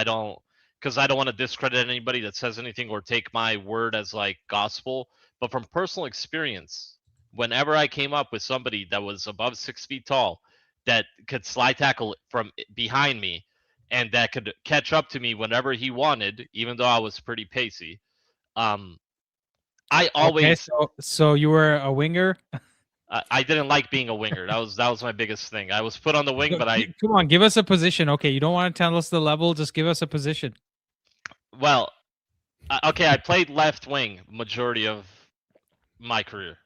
Because I don't want to discredit anybody that says anything or take my word as like gospel. But from personal experience, whenever I came up with somebody that was above 6 feet tall, that could slide tackle from behind me, and that could catch up to me whenever he wanted, even though I was pretty pacey. I always. Okay, so you were a winger. I didn't like being a winger. That was my biggest thing. I was put on the wing, but come on, give us a position. Okay, you don't want to tell us the level. Just give us a position. Well, okay, I played left wing majority of my career.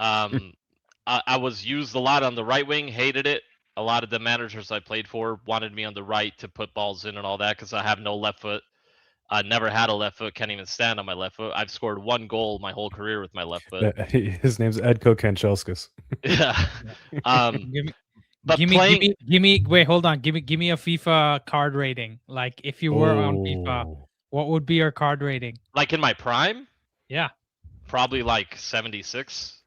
I was used a lot on the right wing. Hated it. A lot of the managers I played for wanted me on the right to put balls in and all that because I have no left foot. I never had a left foot. Can't even stand on my left foot. I've scored 1 goal my whole career with my left foot. His name's Edko Kanchelskis. Yeah. Give me, But give me, playing, give me. Wait, hold on. Give me a FIFA card rating. Like, if you were on FIFA, Oh. what would be your card rating? like in my prime, Yeah. probably like 76.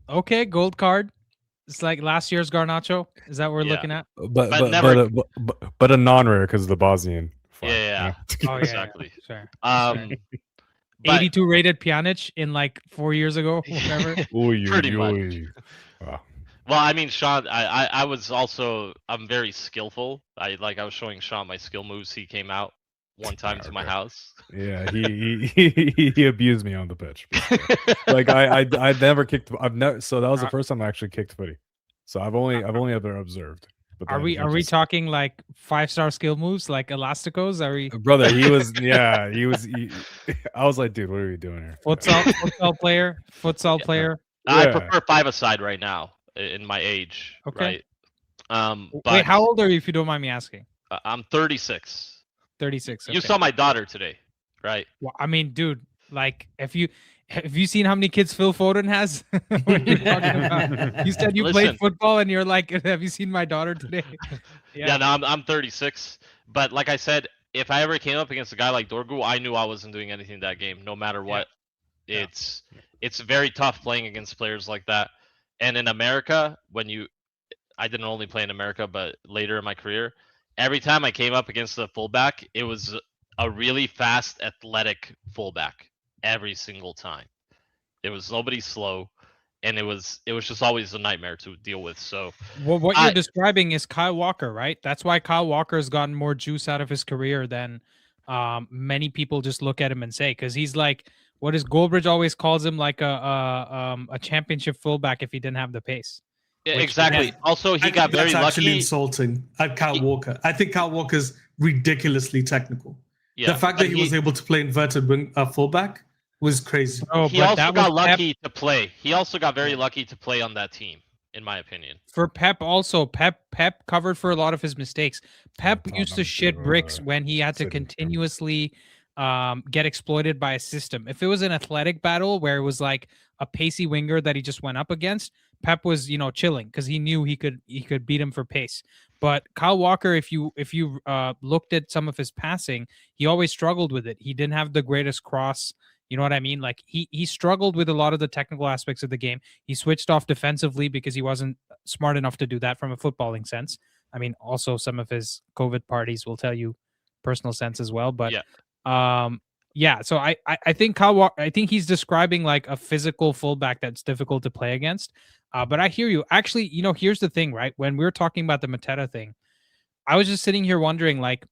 Okay, gold card. It's like last year's Garnacho. Is that what we're Yeah. looking at? But a non-rare because of the Bosnian. flag, Yeah. Oh, yeah, Exactly. Sure. But 82 rated Pjanic in like 4 years ago, whatever. Pretty much. Wow. Well, I mean, Sean, I was also, I'm very skillful. I was showing Sean my skill moves. He came out one time to my house. Yeah, he abused me on the pitch. Like I never kicked. I've never. So that was the first time I actually kicked footy. So I've only ever observed. But Are then we talking like 5-star skill moves like elasticos? Are we brother? He was I was like, dude, what are we doing here? futsal player? Futsal player. I Yeah. prefer 5-a-side right now in my age. Okay. Right. But Wait, how old are you if you don't mind me asking? I'm 36. 36. You okay. saw my daughter today, right? Well, I mean, dude, like have you seen how many kids Phil Foden has? What are you talking about? You said you Listen. played football and you're like, have you seen my daughter today? Yeah, no, I'm 36. But like I said, if I ever came up against a guy like Dorgu, I knew I wasn't doing anything that game, no matter what. Yeah. It's very tough playing against players like that. And in America, I didn't only play in America, but later in my career, every time I came up against a fullback, it was a really fast, athletic fullback every single time. It was nobody slow, and it was just always a nightmare to deal with. So Well, what you're describing is Kyle Walker, right? That's why Kyle Walker has gotten more juice out of his career than many people just look at him and say, because he's like, what is Goldbridge always calls him, like a championship fullback if he didn't have the pace. yeah, Which- exactly. yeah. Also, he I got think very that's actually lucky. insulting at Kyle Walker. I think Kyle Walker's ridiculously technical. Yeah, The fact but that he was able to play inverted wing fullback was crazy. Oh, he but also that got was Pep. lucky to play. He also got very lucky to play on that team, in my opinion. For Pep also, Pep covered for a lot of his mistakes. Pep used to shit bricks when he had to City. continuously get exploited by a system. If it was an athletic battle where it was like a pacey winger that he just went up against, Pep was, chilling because he knew he could beat him for pace. But Kyle Walker, if you looked at some of his passing, he always struggled with it. He didn't have the greatest cross. You know what I mean? Like he struggled with a lot of the technical aspects of the game. He switched off defensively because he wasn't smart enough to do that from a footballing sense. I mean, also some of his COVID parties will tell you personal sense as well. But yeah. So I think Kyle Walker, I think he's describing like a physical fullback that's difficult to play against. But I hear you. Actually, here's the thing, right? When we were talking about the Mateta thing, I was just sitting here wondering, like,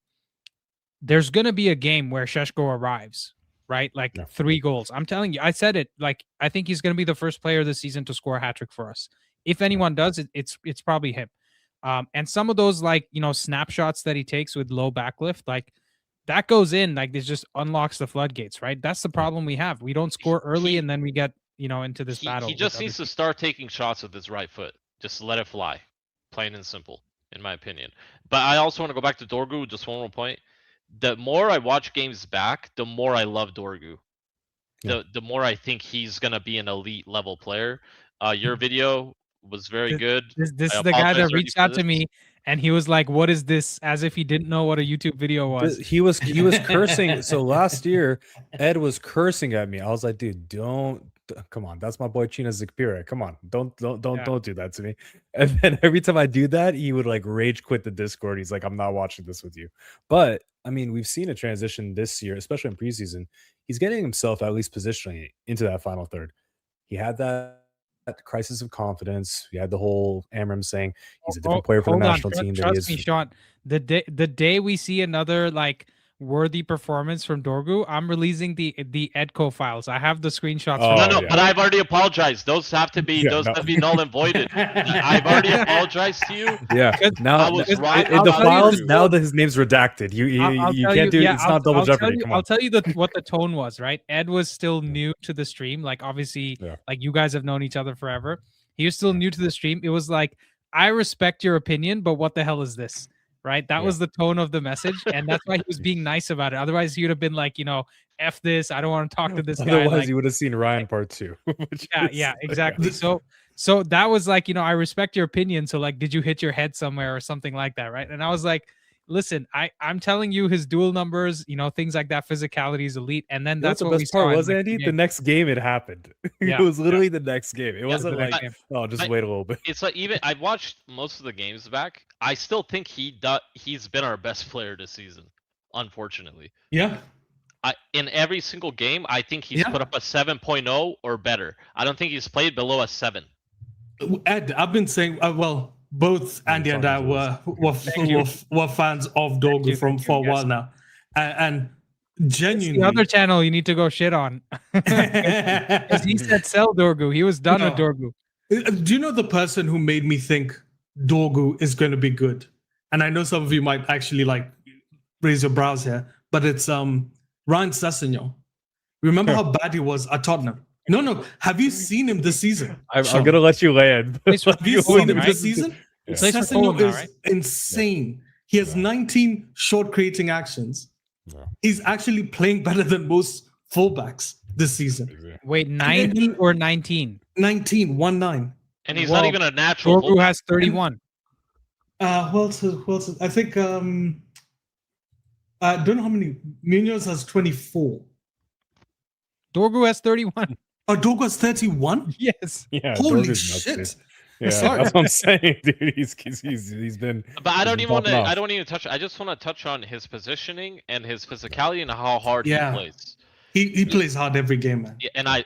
there's gonna be a game where Šeško arrives, right? Like 3 goals. I'm telling you, I said it. Like, I think he's gonna be the first player this season to score a hat trick for us. If anyone does, it's probably him. And some of those, like, snapshots that he takes with low backlift, like that goes in, like this just unlocks the floodgates, right? That's the problem we have. We don't score early, and then we get into this battle. He just needs to start taking shots with his right foot. Just let it fly, plain and simple, in my opinion. But I also want to go back to Dorgu. Just one more point. The more I watch games back, the more I love Dorgu. The more I think he's gonna be an elite level player. Your video was very good. This is the guy that reached out to me, and he was like, "What is this?" As if he didn't know what a YouTube video was. He was cursing. So last year, Ed was cursing at me. I was like, dude, don't come on. That's my boy China Zakpira. Come on, don't do that to me. And then every time I do that, he would like rage quit the Discord. He's like, I'm not watching this with you. But I mean, we've seen a transition this year, especially in preseason. He's getting himself at least positionally into that final third. He had that crisis of confidence. We had the whole Amram saying he's a different player for the national team. Trust me, Sean. The day we see another like worthy performance from Dorgu, I'm releasing the Edco files. I have the screenshots. But I've already apologized. Those have to be have to be null and voided. I've already apologized to you. Yeah. Now in the files, now that his name's redacted. You can't do it. It's not double jeopardy. I'll tell you what the tone was, right? Ed was still new to the stream. Like, obviously, like you guys have known each other forever. He was still new to the stream. It was like, I respect your opinion, but what the hell is this? right? That Yeah. was the tone of the message, and that's why he was being nice about it. Otherwise, he would have been like, F this. I don't want to talk to this guy. Otherwise, Like, you would have seen Ryan part 2. yeah, exactly. So that was like, I respect your opinion. So like, did you hit your head somewhere or something like that, right? And I was like, listen, I'm telling you his dual numbers, things like that, physicality is elite, and then that's the what we best saw. part in was, the next Andy. game. The next game it happened. Yeah, It was literally the next game. It wasn't the like, next game. oh, just But- wait a little bit. It's like even I watched most of the games back. I still think he's been our best player this season. Unfortunately, Yeah. In every single game, I think he's Yeah. put up a 7.0 or better. I don't think he's played below a 7. Ed, I've been saying, both Andy and I Thank you. were fans of Dorgu Thank you, for a yes. while now, and It's genuinely, the other channel you need to go shit on. Because he said sell Dorgu. He was done with No. Dorgu. Do you know the person who made me think Dorgu is going to be good? And I know some of you might actually like raise your brows here, but it's Ryan Sessegnon. Remember how bad he was at Tottenham? No. Have you seen him this season? I'm Sean, gonna let you land. Plays for Have you Fulham, seen him right? this season? Yeah. Plays for Sessegnon Fulham now, is right? insane. He has Yeah. 19 short creating actions. Yeah. He's actually playing better than most fullbacks this season. Wait, 90 or 19? 19, 1-9. And he's Well, not even a natural. Dorgu has 31. Who else? I think I don't know how many. Munoz has 24. Dorgu has 31. Oh, Dorgu has 31. Yes. Yeah, Holy Dorgu's nuts, shit! dude. Yeah, Sorry. that's what I'm saying, dude. He's been. But I don't He's even want to. popping off. I don't even touch. I just want to touch on his positioning and his physicality and how hard Yeah. he plays. He plays hard every game, man. Yeah, and I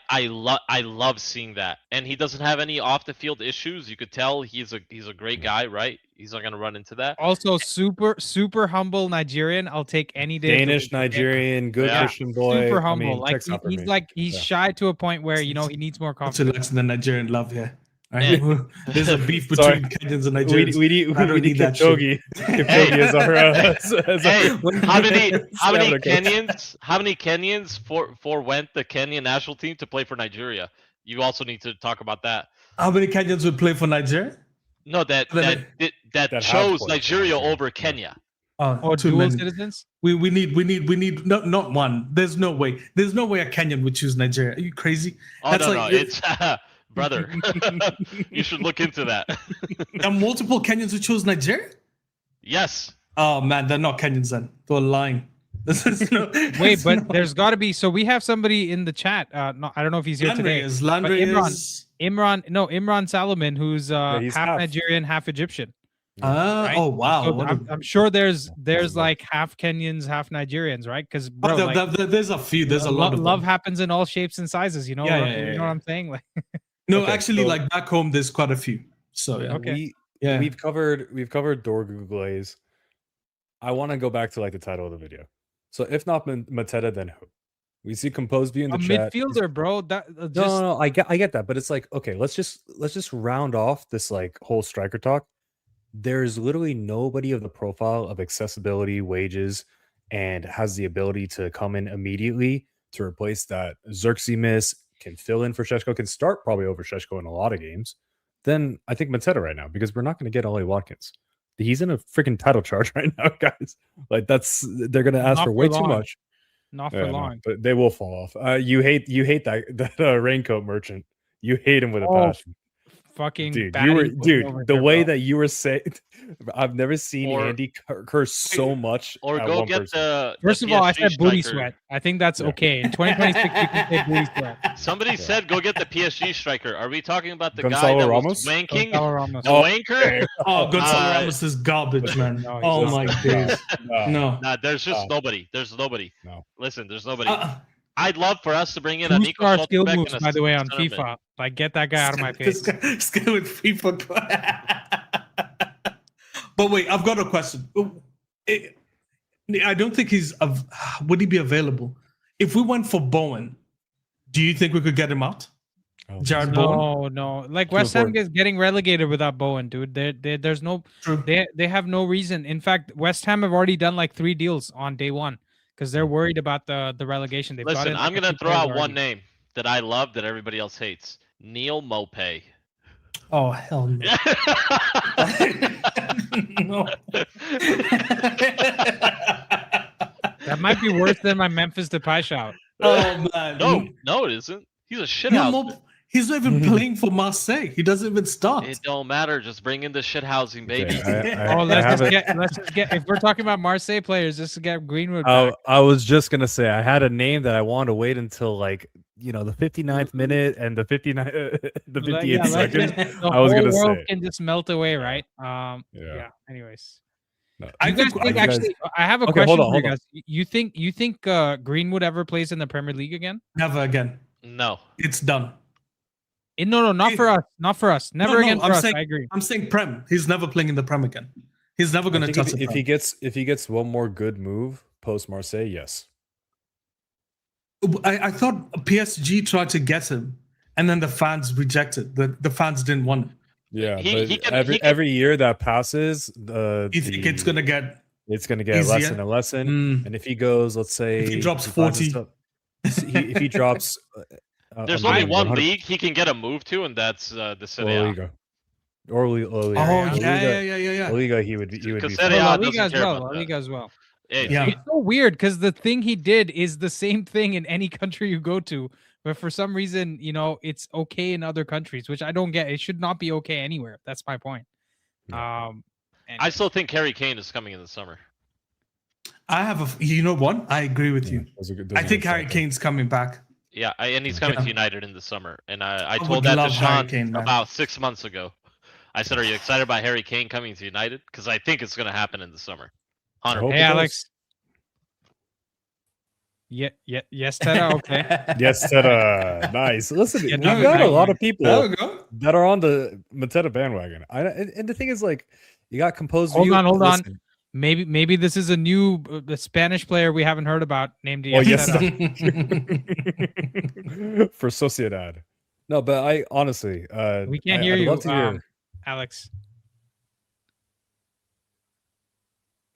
love seeing that. And he doesn't have any off the field issues. You could tell he's a great guy, right? He's not gonna run into that. Also, super humble Nigerian. I'll take any day. of the Danish, week. Nigerian, good Yeah. Christian boy. Super I humble. mean, Like checks out for he's me. like he's Yeah. shy to a point where he needs more To confidence. relax the Nigerian love here. Right? There's a beef Sorry. between Kenyans and We Nigerians. need I don't need that shit. Kipchoge. Kipchoge is our. Hey, how many Kenyans? How many Kenyans forwent the Kenyan national team to play for Nigeria? You also need to talk about that. How many Kenyans would play for Nigeria? No, that That have chose played for Nigeria Nigeria. over Kenya. Or too dual many. citizens. We need not one. There's no way. There's no way a Kenyan would choose Nigeria. Are you crazy? Oh That's no, like- no, it's brother. You should look into that. There are multiple Kenyans who chose Nigeria. Yes. Oh man, they're not Kenyans then. They're lying. This is no, Wait, it's but not- there's got to be. So we have somebody in the chat. No, I don't know if he's here today. Landry Imran- is. Imran Salomon, who's he's half half. Nigerian, half Egyptian. Ah, Oh wow. So What a- I'm sure there's like half Kenyans, half Nigerians, right? Because bro, there's a few. There's a lot of love them. happens in all shapes and sizes. You know, Yeah, you yeah, know yeah. what I'm saying? Like, No, Okay, actually, so- like back home, there's quite a few. So yeah. Okay. Yeah. We've covered Dorgu Glaze. I want to go back to like the title of the video. So if not Mateta, then who? We see Composed View in a the chat. midfielder, bro. That just No, I get that, but it's like, okay, let's just round off this like whole striker talk. There's literally nobody of the profile of accessibility, wages, and has the ability to come in immediately to replace that Xerxes miss, can fill in for Šeško, can start probably over Šeško in a lot of games. Then I think Mateta right now, because we're not going to get Ollie Watkins. He's in a freaking title charge right now, guys. Like they're going to ask Not for way for too long. much. not Yeah, for no, long. but they will fall off. You hate that raincoat merchant. You hate him with a Oh, passion. Fucking Dude, baddie you were putting over the here, way bro. that you were saying. I've never seen Or- Andy curse so much. Or at go one get person. the First of all, I PSG said booty striker. sweat. I think that's Yeah. okay. In 2026, you can say booty sweat. Somebody said go get the PSG striker. Are we talking about the guy Gonzalo that Ramos? was wanking? Gonzalo Ramos. The wanker? Oh, Gonzalo Uh, Ramos is garbage, man. No, he's Oh not. my days. No. No. Nah, there's just No. nobody. There's nobody. No. Listen, there's nobody. Uh, I'd love for us to bring in a Nico Two-star skill Schlotterbeck moves, and a by the way, on centerman. FIFA. Like, get that guy out of my This face. guy with FIFA. But wait, I've got a question. I don't think would he be available? If we went for Bowen, do you think we could get him out? Jared Bowen? No. Like West Ham afford. is getting relegated without Bowen, dude. There's no, True. they have no reason. In fact, West Ham have already done like 3 deals on day one because they're worried about the relegation. They've got Listen, in, I'm like, gonna 2 throw players out one already. name that I love that everybody else hates. Neil Mopay. Oh hell no. No. That might be worse than my Memphis Depay shout. Oh man. No, it isn't. He's a You're shithouse. more, he's not even playing for Marseille. He doesn't even start. It don't matter. Just bring in the shithousing, baby. Okay, Oh, I let's have just it. get. If we're talking about Marseille players, just to get Greenwood back. I was just gonna say I had a name that I wanted to wait until like the 59th minute and the 59 the 58th Yeah, seconds. the I was whole gonna world say. can just melt away, right? Yeah. Yeah. Anyways, No, you I guys think- think you guys- actually? I have a Okay, question hold on, for you hold on. guys. You think Greenwood ever plays in the Premier League again? Never again. No. It's done. No, not for us. Not for us. Never No, again for I'm us. saying- I agree. I'm saying Prem. He's never playing in the Prem again. He's never I going to think touch it. if he gets one more good move post Marseille, yes. I thought PSG tried to get him, and then the fans rejected. The fans didn't want him. Yeah, He but can- every year that passes, You think it's going to get? it's gonna get lesson easier? and lesson. Mm. And if he goes, let's say If he drops finds 40. himself- if he drops, There's I only mean, one 100 league he can get a move to, and that's the La Serie A. Liga. Or La Liga. Oh La yeah. La Liga, he would be. Because fine. Serie A La doesn't Liga as care well. about La that. Liga as well. Hey, Yeah. It's so weird because the thing he did is the same thing in any country you go to, but for some reason, it's okay in other countries, which I don't get. It should not be okay anywhere. That's my point. And I still think Harry Kane is coming in the summer. I have a. You know what? I agree with you. Those are good- I those are think good Harry stuff. Kane's coming back. Yeah, and he's coming Yeah. to United in the summer. And I would told that to love Harry Sean Kane, man. about 6 months ago. I said, "Are you excited about Harry Kane coming to United?" Because I think it's going to happen in the summer. I 100%. hope hey, it does. Alex. Yes, Teta. Okay. Yes, Teta. Nice. Listen, Yeah, we've no, got a no, lot no. of people There we go. that are on the Mateta bandwagon. And the thing is, like, you got composed. Hold view. on. Listen, Maybe this is a new the Spanish player we haven't heard about named Oh, yes, Teta. for Sociedad. No, but I honestly, We can't hear I'd you, love to hear. Alex.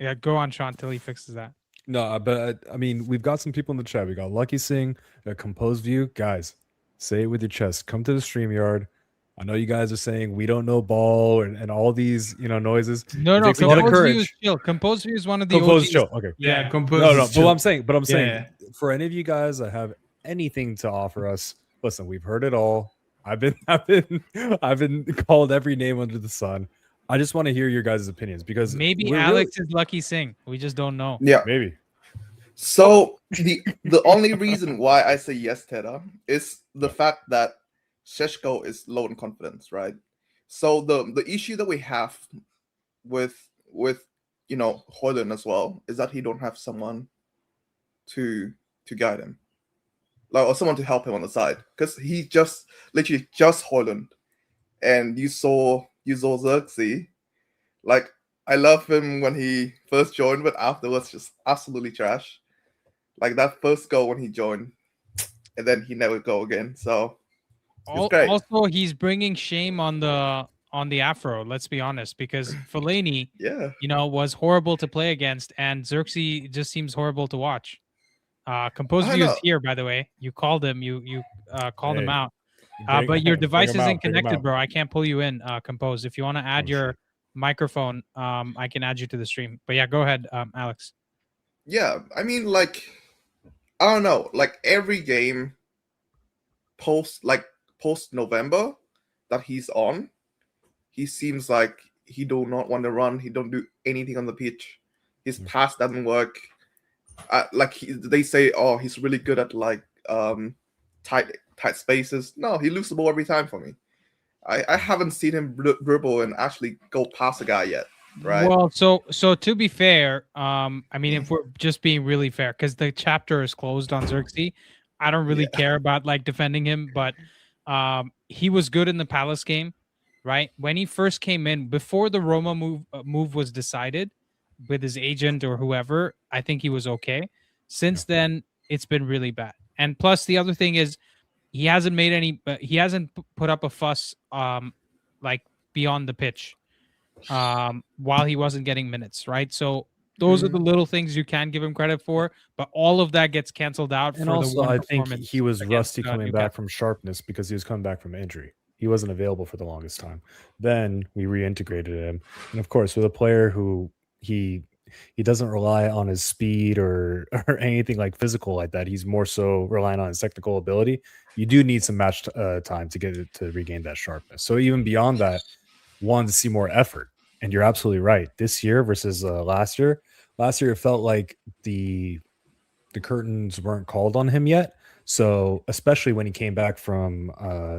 Yeah, go on, Sean, till he fixes that. No, but I mean, we've got some people in the chat. We got Lucky Singh, Composed View. Guys, say it with your chest. Come to the StreamYard. I know you guys are saying we don't know ball and all these noises. No, It takes a lot of Composed View is courage. chill. Composed View is one of the Composed OGs. chill. Okay. Yeah, compose. No, is but chill. I'm saying, Yeah. for any of you guys that have anything to offer us, listen, we've heard it all. I've been called every name under the sun. I just want to hear your guys' opinions because Maybe we're Alex is Lucky Singh. We just don't know. Yeah. maybe. So the only reason why I say yes, Teda, is the fact that Šeško is low in confidence, right? So the issue that we have with Højlund as well is that he don't have someone to guide him, like, or someone to help him on the side, because he just literally just Højlund, and you saw Xerxes. Like, I love him when he first joined, but afterwards just absolutely trash. Like that first goal when he joined, and then he never go again. So great. Also, he's bringing shame on the Afro. Let's be honest, because Fellaini, yeah, was horrible to play against, and Xerxes just seems horrible to watch. Composed I View is know. here, by the way. You called him. You called him Hey, out. Bring- But your bring device him isn't out, bring him connected, out. bro. I can't pull you in. Composed. If you want to add Oh, your shit. microphone, I can add you to the stream. But yeah, go ahead, Alex. yeah. I mean, like, I don't know. Like every game post November that he's on, he seems like he do not want to run. He don't do anything on the pitch. His pass doesn't work. They say, oh, he's really good at like tight spaces. No, he loses the ball every time for me. I haven't seen him dribble and actually go past a guy yet. Right. Well, so to be fair, I mean, if we're just being really fair, because the chapter is closed on Xerxes, I don't really care about like defending him, but he was good in the Palace game, right? When he first came in, before the Roma move was decided with his agent or whoever, I think he was okay. Since then, it's been really bad. And plus, the other thing is, he hasn't made any. He hasn't put up a fuss, like beyond the pitch. While he wasn't getting minutes, right? So those are the little things you can give him credit for, but all of that gets canceled out. And for also, the one I think performance he was against, rusty coming back Newcastle. from sharpness because he was coming back from injury. He wasn't available for the longest time. Then we reintegrated him, and of course, with a player who he doesn't rely on his speed or or anything like physical like that. He's more so relying on his technical ability. You do need some match time to get it to regain that sharpness. So even beyond that, wanted to see more effort. And you're absolutely right. This year versus last year it felt like the curtains weren't called on him yet. So especially when he came back from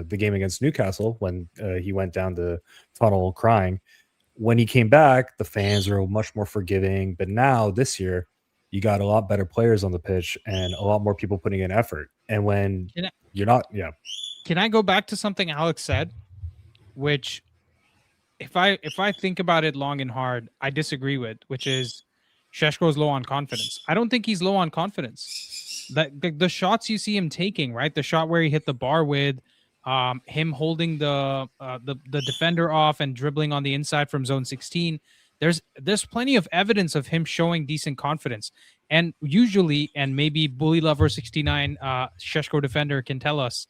the game against Newcastle, when he went down the tunnel crying, when he came back, the fans are much more forgiving. But now this year, you got a lot better players on the pitch and a lot more people putting in effort. And when you're not, Can I go back to something Alex said, which if I think about it long and hard, I disagree with, which is Šeško's low on confidence. I don't think he's low on confidence. That the shots you see him taking, right? The shot where he hit the bar with him holding the defender off and dribbling on the inside from zone 16. There's plenty of evidence of him showing decent confidence. And usually, and maybe Bully Lover 69 Šeško defender can tell us,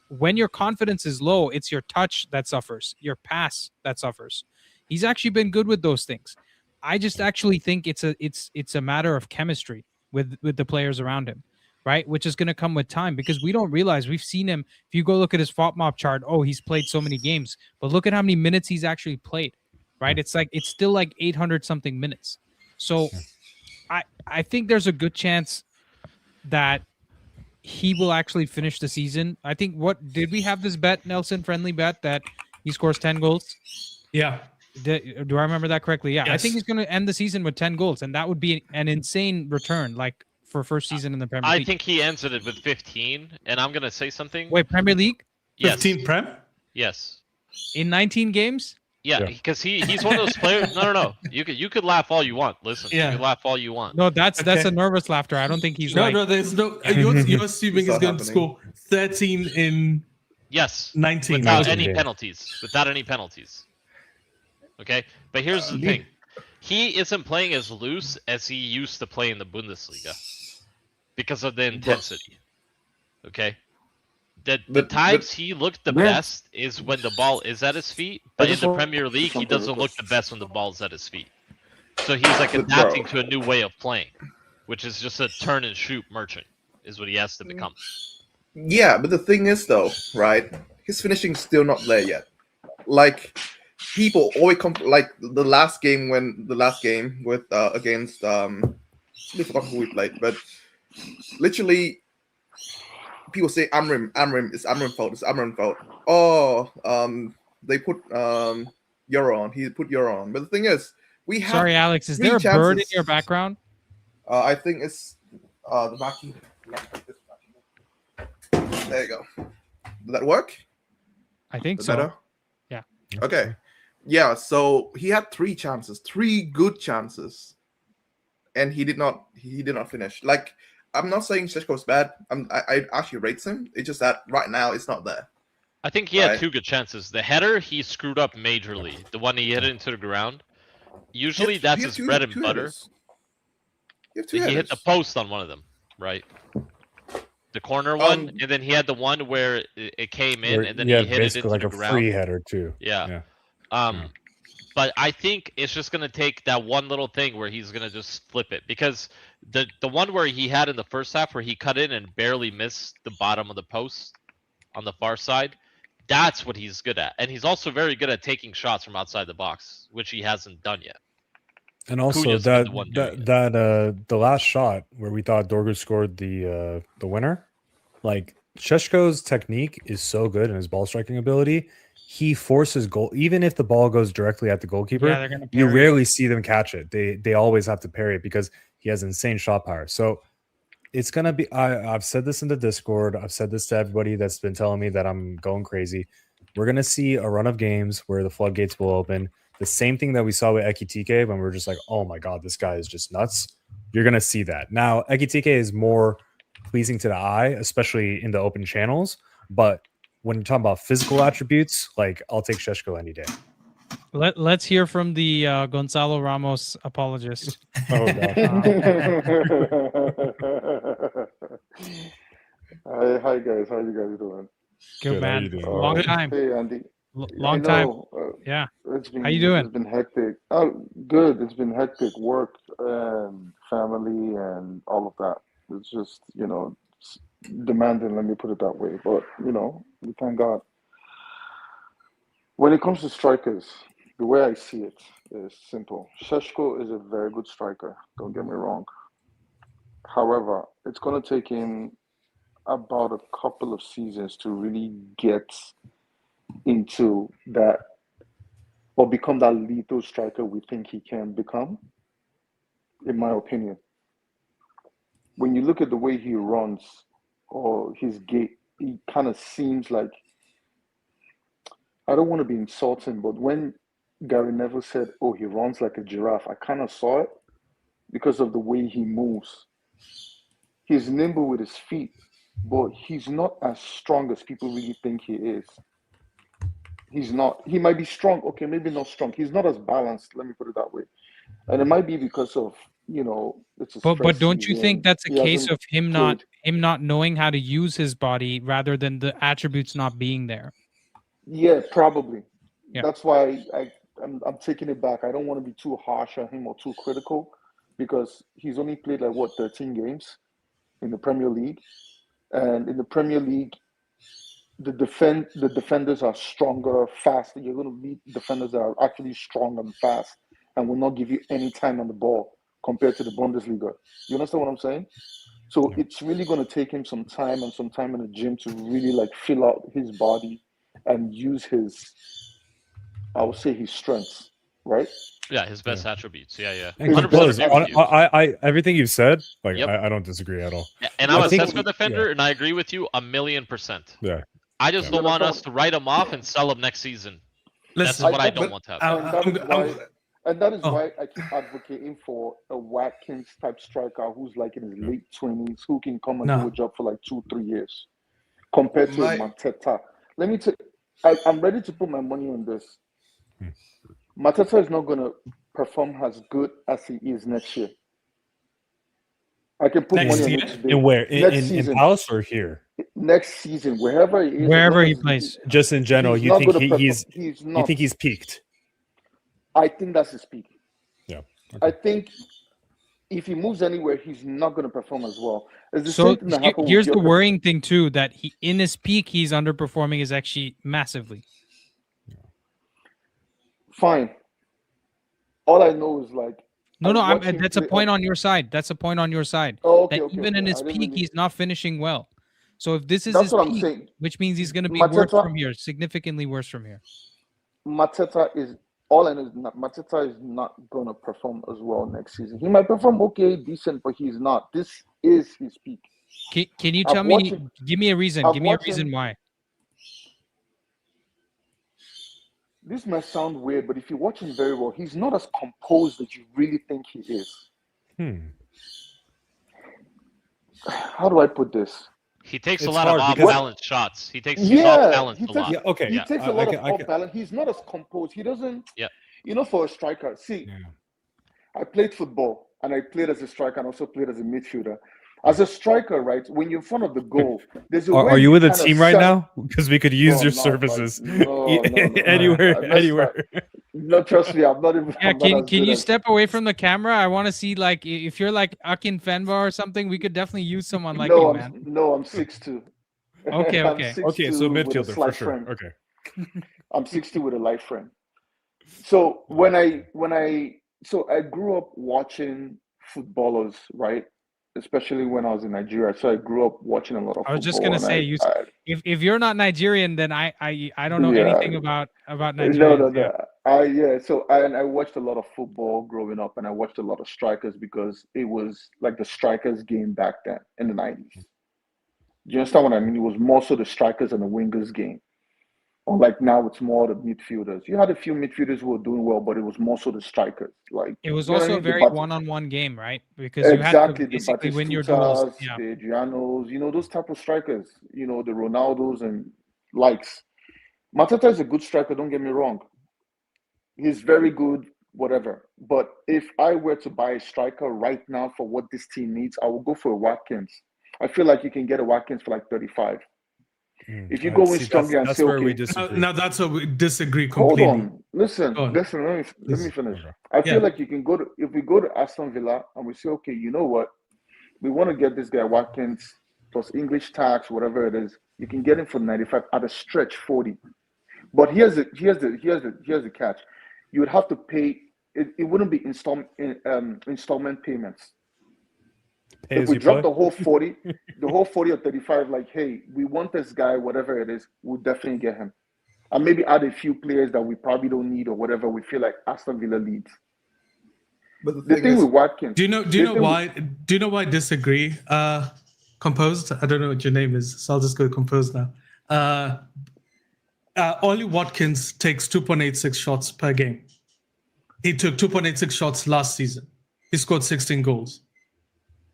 when your confidence is low, it's your touch that suffers, your pass that suffers. He's actually been good with those things. I just actually think it's a matter of chemistry with the players around him, right? Which is going to come with time, because we don't realize, we've seen him. If you go look at his FOTMOP chart, he's played so many games, but look at how many minutes he's actually played, right? It's still like 800 something minutes. So I think there's a good chance that he will actually finish the season. I think, what did we have this bet, Nelson, friendly bet, that he scores 10 goals? Yeah. Do I remember that correctly? Yeah. Yes. I think he's going to end the season with 10 goals, and that would be an insane return, like for first season in the Premier League. I think he ends it with 15, and I'm going to say something. Wait, Premier League? Yes. 15 Prem? Yes. In 19 games? Yeah, because he's one of those players. No. You could laugh all you want. Listen, Yeah. you can laugh all you want. No, that's a nervous laughter. I don't think he's No, there's no. You're assuming he's going to score 13 in Yes. 19 Without games. any penalties. Without any penalties. Okay, but here's the thing: he isn't playing as loose as he used to play in the Bundesliga because of the intensity. Okay. The times he looked the best is when the ball is at his feet, but in the Premier League, he doesn't look the best when the ball's at his feet. So he's like adapting to a new way of playing, which is just a turn and shoot merchant, is what he has to become. Yeah, but the thing is, though, right? His finishing's still not there yet. Like, people always like the last game with against I forgot who we played, but literally. People say Amrim, it's Amrim fault. Oh, they put Euro on. He put Euro on. But the thing is, we have. Sorry, Alex. Is there a bird in your background? I think it's the vacuum. There you go. Did that work? I think so. Better? Yeah. Okay. Yeah. So he had 3 good chances, and he did not finish. Like, I'm not saying Šeško's bad. I actually rate him. It's just that right now it's not there. I think he had 2 good chances. The header, he screwed up majorly. The one he hit into the ground. Usually that's his bread and butter. He hit the post on one of them, right? The corner one, and then he had the one where it came in, and then he hit it into like the a ground. free header too. Yeah. But I think it's just going to take that one little thing where he's going to just flip it, because the one where he had in the first half where he cut in and barely missed the bottom of the post on the far side, that's what he's good at. And he's also very good at taking shots from outside the box, which he hasn't done yet. And also the last shot where we thought Dorgu scored the winner, like Šeško's technique is so good and his ball striking ability. He forces goal, even if the ball goes directly at the goalkeeper. You rarely see them catch it. They always have to parry it because he has insane shot power. So it's gonna be. I've said this in the Discord. I've said this to everybody that's been telling me that I'm going crazy. We're gonna see a run of games where the floodgates will open. The same thing that we saw with Ekitike when we were just like, oh my god, this guy is just nuts. You're gonna see that now. Ekitike is more pleasing to the eye, especially in the open channels, but when you're talking about physical attributes, like I'll take Šeško any day. Let's hear from the Gonzalo Ramos apologist. Oh god. Hi guys, how are you guys doing? Good How man. you doing? Long time. Hey, Andy. Long I time. know. Yeah. It's How you doing? It's been hectic. Oh, good. It's been hectic. Work and family and all of that. It's just, it's demanding, let me put it that way. But, we thank God. When it comes to strikers, the way I see it is simple. Sheshko is a very good striker. Don't get me wrong. However, it's going to take him about a couple of seasons to really get into that or become that lethal striker we think he can become, in my opinion. When you look at the way he runs or his gait, he kind of seems like, I don't want to be insulting, but when Gary Neville said, oh, he runs like a giraffe, I kind of saw it because of the way he moves. He's nimble with his feet, but he's not as strong as people really think he is. He's not. He might be strong. Okay, maybe not strong. He's not as balanced. Let me put it that way. And it might be because of it's a But stress don't you think season. that's a He case hasn't of him played. not knowing how to use his body rather than the attributes not being there? Yeah, probably. Yeah. That's why I'm taking it back. I don't want to be too harsh on him or too critical because he's only played like 13 games in the Premier League, and in the Premier League, the defenders are stronger, faster. You're going to meet defenders that are actually strong and fast and will not give you any time on the ball compared to the Bundesliga. You understand what I'm saying? So it's really going to take him some time and some time in the gym to really like fill out his body and use his, I would say, his strengths, right? Yeah, his best attributes. Yeah. And 100% Buzz, agree with you. I everything you've said, like Yep. I don't disagree at all. Yeah, and You're I'm a gonna Sesko tell me- defender, and I agree with you 1,000,000%. Yeah. I just Yeah. don't You're want gonna us to write him off and sell him next season. That's Listen, what I don't want to happen. And that is why, Oh. why I keep advocating for a Watkins type striker who's like in his late 20s, who can come and No. do a job for like 2-3 years, compared to My- Mateta. Let me tell. I'm ready to put my money on this. Hmm. Mateta is not going to perform as good as he is next year. I can put Next money on year? it today. And where Next in season. Palace or here? Next season, wherever he is, as Wherever long he as plays. Just in general, he's you not think gonna perform. he's He's you not. think he's peaked? I think that's his peak. Yeah. I think if he moves anywhere, he's not going to perform as well. It's the So same thing that happened here's with the Gyökeres. worrying thing too, that he in his peak he's underperforming is actually massively. Fine. All I know is like No, I no, watch him that's a play- point on your side. That's a point on your side. Oh, okay, That okay, even okay. in I his didn't peak, really- he's not finishing well. So if this is That's his what I'm peak, saying. which means he's going to be worse Mateta- from here, significantly worse from here. Mateta is all I know is Mateta is not going to perform as well next season. He might perform okay, decent, but he's not. This is his peak. Can you I've tell watched me? him- Give me a reason. I've Give me a watched reason him- why. This might sound weird, but if you watch him very well, he's not as composed as you really think he is. How do I put this? He takes a It's lot of hard because- off-balance shots. He's off balance he a takes, lot. Yeah, okay. He takes I- a lot I of can- I off can- balance. He's not as composed. He doesn't. Yep. For a striker. See, Yeah. I played football and I played as a striker and also played as a midfielder. As a striker, right, when you're in front of the goal, there's a way Are you with a kind of team right set- now? Because we could use No, your I'm not, services but no, anywhere, let's anywhere. No, trust me, I'm not even. Yeah, I'm not as can good you as- step away from the camera? I want to see like if you're like Akin Fenba or something, we could definitely use someone like you, man. No, I'm 6'2". Okay, I'm okay. 6'2" Okay, so with a midfielder for slight sure. frame. Okay. I'm 60 with a light frame. So so I grew up watching footballers, right? Especially when I was in Nigeria. So I grew up watching a lot of I was just football, gonna and say, if you're not Nigerian, then I don't know Yeah. anything about Nigerians. No. Yeah. So I watched a lot of football growing up, and I watched a lot of strikers because it was like the strikers game back then in the 90s. Do you understand what I mean? It was more so the strikers and the wingers game. Unlike now, it's more the midfielders. You had a few midfielders who were doing well, but it was more so the strikers. Like It was you know what I also a mean? The very Bat- one-on-one game, right? Because you had exactly to the basically win your duels. Batistutas, Yeah. the Adrianos, those type of strikers. The Ronaldos and likes. Mateta is a good striker. Don't get me wrong. He's very good, whatever. But if I were to buy a striker right now for what this team needs, I will go for a Watkins. I feel like you can get a Watkins for like 35. If you go in See, strongly and that's say, where we okay, disagree. Now that's where we disagree hold completely. on, listen, Go on. listen. Let me Please. finish. Okay. I feel Yeah. like you can go to if we go to Aston Villa and we say, okay, you know what, we want to get this guy Watkins plus English tax, whatever it is. You can get him for 95 at a stretch 40. But here's the catch. You would have to pay. It wouldn't be installment payments. Pay If as we you drop play. the whole 40 or 35, like, hey, we want this guy, whatever it is, we'll definitely get him. And maybe add a few players that we probably don't need or whatever we feel like Aston Villa leads. But The thing with Watkins. Do you know why I disagree? Composed. I don't know what your name is, so I'll just go composed now. Ollie Watkins takes 2.86 shots per game. He took 2.86 shots last season. He scored 16 goals.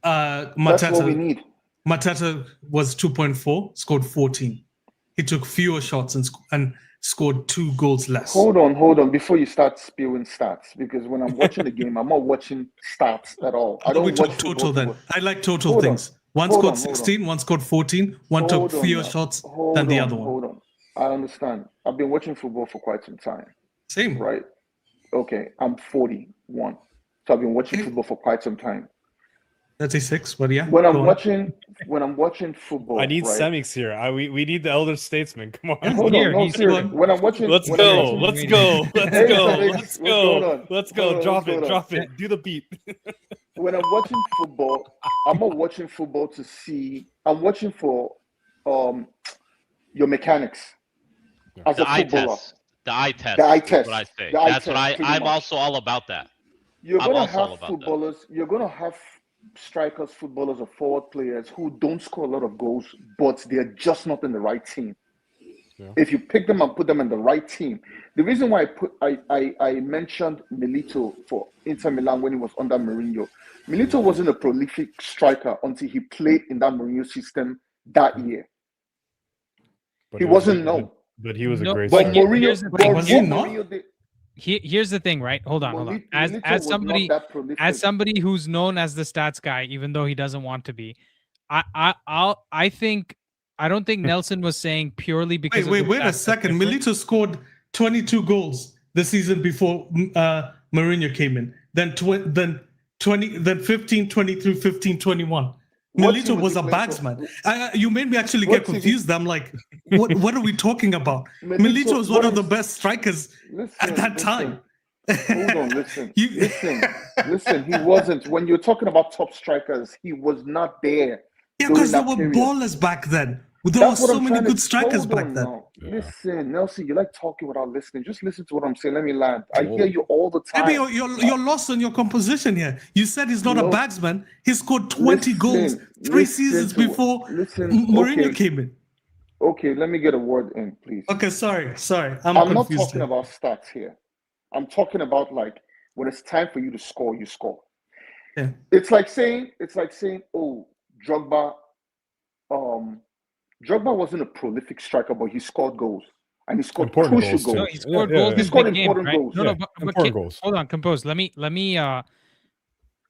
That's what we need. Mateta was 2.4, scored 14. He took fewer shots and scored 2 goals less. Hold on, before you start spewing stats, because when I'm watching the game, I'm not watching stats at all. I don't We watch took total football. then. I like total Hold on. things. One Hold scored on, hold on. 16, one scored 14, one took fewer shots than the other one. Hold on. I understand. I've been watching football for quite some time, Same. right? Okay, I'm 41. So I've been watching football for quite some time. 36, but yeah. When I'm go on. watching football, I need right? Semix here. We need the elder statesman. Come on. Hold Here, on, no, he's seriously. here. When I'm watching, Let's when I'm go. watching- Let's go. Let's Hey, go. Felix, Let's what's going on? go. Let's Hold go. on, Drop what's it. going on? Drop it. Do the beat. When I'm watching football, I'm not watching football to see. I'm watching for your mechanics as The a eye footballer. test. The eye test. The eye is test. what I say. The eye That's what test, pretty I'm much. also all about that. You're I'm gonna also all have about that. footballers. You're gonna have strikers, footballers, or forward players who don't score a lot of goals, but they're just not in the right team. Yeah. If you pick them and put them in the right team, the reason why I mentioned Milito for Inter Milan when he was under Mourinho, Milito wasn't a prolific striker until he played in that Mourinho system that year. But He wasn't known. But he was a No, great But but striker. here's the Mourinho, thing. Was he not? Mourinho did. Here's the thing, right? Hold on. Milito As was somebody not that prolific. as somebody who's known as the stats guy, even though he doesn't want to be, I don't think Nelson was saying purely because Wait of the a stats second. are different. Milito scored 22 goals the season before Mourinho came in. Then 15, 23, 15, 21. What team Milito was was he a playing for? bagsman. You made me actually What get team he- confused. I'm like, what are we talking about? Milito was one of the best strikers at that time. Hold on, listen. You- Listen. He wasn't. When you're talking about top strikers, he was not there. Yeah, during because there that were period. ballers back then. There That's were what so I'm many trying good to strikers hold back on then. now. Listen, Nelson, you like talking without listening. Just listen to what I'm saying. Let me land. I hear you all the time. Maybe you're lost on your composition here. You said he's not a No. bagsman. He scored 20 goals listen three seasons to- before listen, Mourinho okay. came in. Okay, let me get a word in, please. Okay, sorry. I'm I'm not confused talking here. about stats here. I'm talking about like when it's time for you to score, you score. Yeah. It's like saying, oh, Drogba wasn't a prolific striker, but he scored goals. And he scored Important crucial goals, goals. too. No, he scored Yeah, goals yeah, in He scored big games, important right? goals. No, Yeah, but important goals. hold on, compose. Let me I let me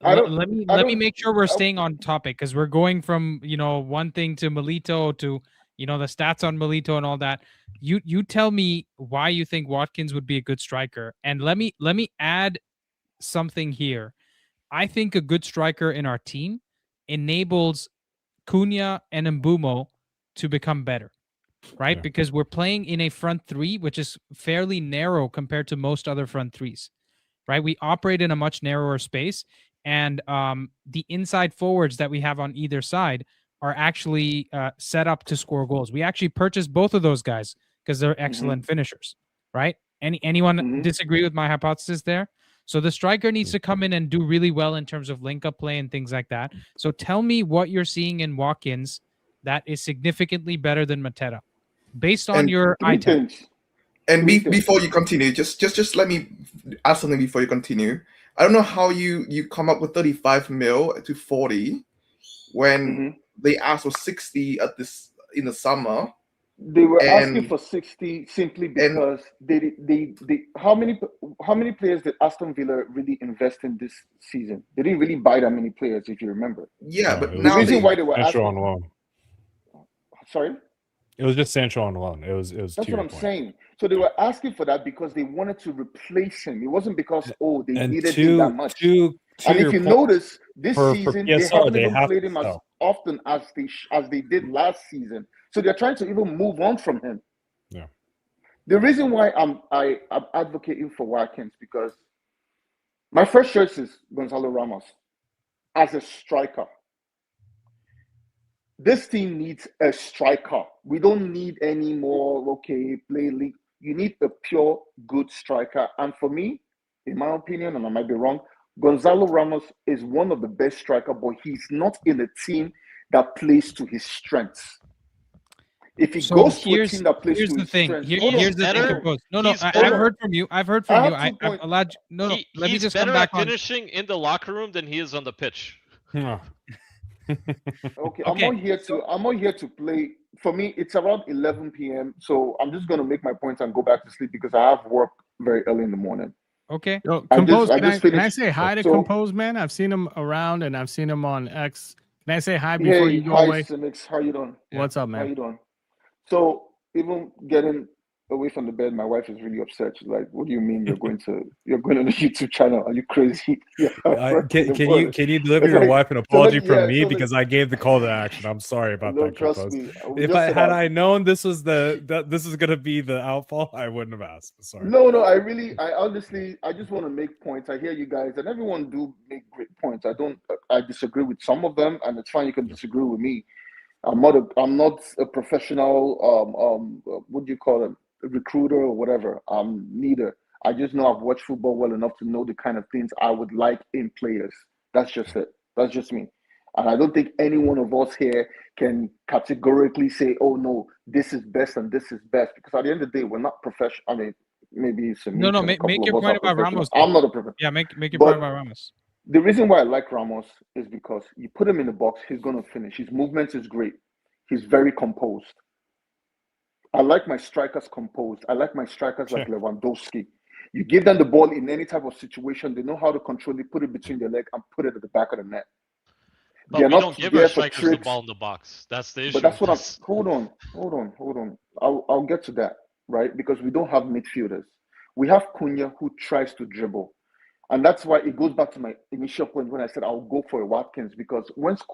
don't- make sure we're staying on topic because we're going from one thing to Milito to the stats on Milito and all that. You tell me why you think Watkins would be a good striker, and let me add something here. I think a good striker in our team enables Cunha and Mbumo to become better, right? Yeah. Because we're playing in a front three, which is fairly narrow compared to most other front threes, right? We operate in a much narrower space, and the inside forwards that we have on either side are actually set up to score goals. We actually purchased both of those guys because they're excellent finishers, right? Anyone disagree with my hypothesis there? So the striker needs to come in and do really well in terms of link-up play and things like that. So tell me what you're seeing in Watkins that is significantly better than Mateta, based on And your eye Three test. things. And Three things. before you continue, just let me add something before you continue. I don't know how you come up with 35 mil to 40 when they asked for 60 in the summer. They were asking And- for 60 simply because they how many players did Aston Villa really invest in this season? They didn't really buy that many players, if you remember. Yeah, No, but it was now The reason they why they were Sancho asking, on loan. sorry, It was just Sancho on loan. It was. That's to what your I'm point. saying. So they were asking for that because they wanted to replace him. It wasn't because they And needed him that much. to And if your you point, notice, this for season they PSR, haven't they even have played to him as sell. often as they did last season. So they're trying to even move on from him. Yeah. The reason why I'm advocating for Watkins because my first choice is Gonzalo Ramos as a striker. This team needs a striker. We don't need any more, play league. You need a pure, good striker. And for me, in my opinion, and I might be wrong, Gonzalo Ramos is one of the best strikers, but he's not in a team that plays to his strengths. If he goes to a team that plays to his strengths, here's the thing, Compose. No, I've heard from you. I've heard from you. I'm allowed. No, let me just come back on. He's better at finishing in the locker room than he is on the pitch. Okay, I'm not here to play. For me, it's around 11 p.m. So I'm just gonna make my points and go back to sleep because I have work very early in the morning. Okay. Yo, Compose, can I say hi to Compose, man? I've seen him around and I've seen him on X. Can I say hi before you go away? Simix, how you doing? What's up, man? How you doing? So even getting away from the bed, my wife is really upset. She's like, "What do you mean you're going on the YouTube channel? Are you crazy?" Can you deliver your wife an apology from me because I gave the call to action? I'm sorry about that. Trust me. If I known this was this is gonna be the outfall, I wouldn't have asked. Sorry. No. I honestly, I just want to make points. I hear you guys, and everyone do make great points. I disagree with some of them, and it's fine. You can disagree with me. I'm not a professional. What do you call it? Recruiter or whatever. I'm neither. I just know I've watched football well enough to know the kind of things I would like in players. That's just it. That's just me. And I don't think any one of us here can categorically say, "Oh no, this is best and this is best," because at the end of the day, we're not professional. I mean, maybe it's a no. Make your point about Ramos. I'm not a professional. Yeah, make your point about Ramos. The reason why I like Ramos is because you put him in the box, he's going to finish. His movement is great. He's very composed. I like my strikers composed. I like my strikers like Lewandowski. You give them the ball in any type of situation, they know how to control it, put it between their leg, and put it at the back of the net. But we don't give our strikers the ball in the box. That's the issue. But that's what hold on. I'll get to that, right? Because we don't have midfielders. We have Cunha who tries to dribble. And that's why it goes back to my initial point when I said I'll go for a Watkins, because once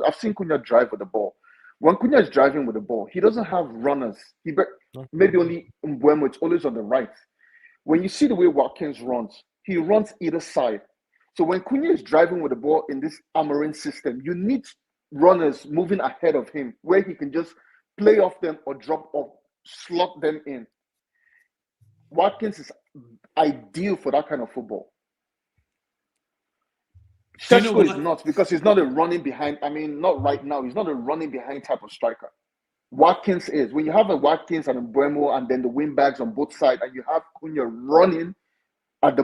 I've seen Cunha drive with the ball. When Cunha is driving with the ball, he doesn't have runners. Maybe only Mbeumo, it's always on the right. When you see the way Watkins runs, he runs either side. So when Cunha is driving with the ball in this Amorim system, you need runners moving ahead of him where he can just play off them or drop off, slot them in. Watkins is ideal for that kind of football. Sheshko is not, because he's not a running behind. I mean, not right now. He's not a running behind type of striker. Watkins is. When you have a Watkins and a Mbeumo and then the wing backs on both sides, and you have Cunha running at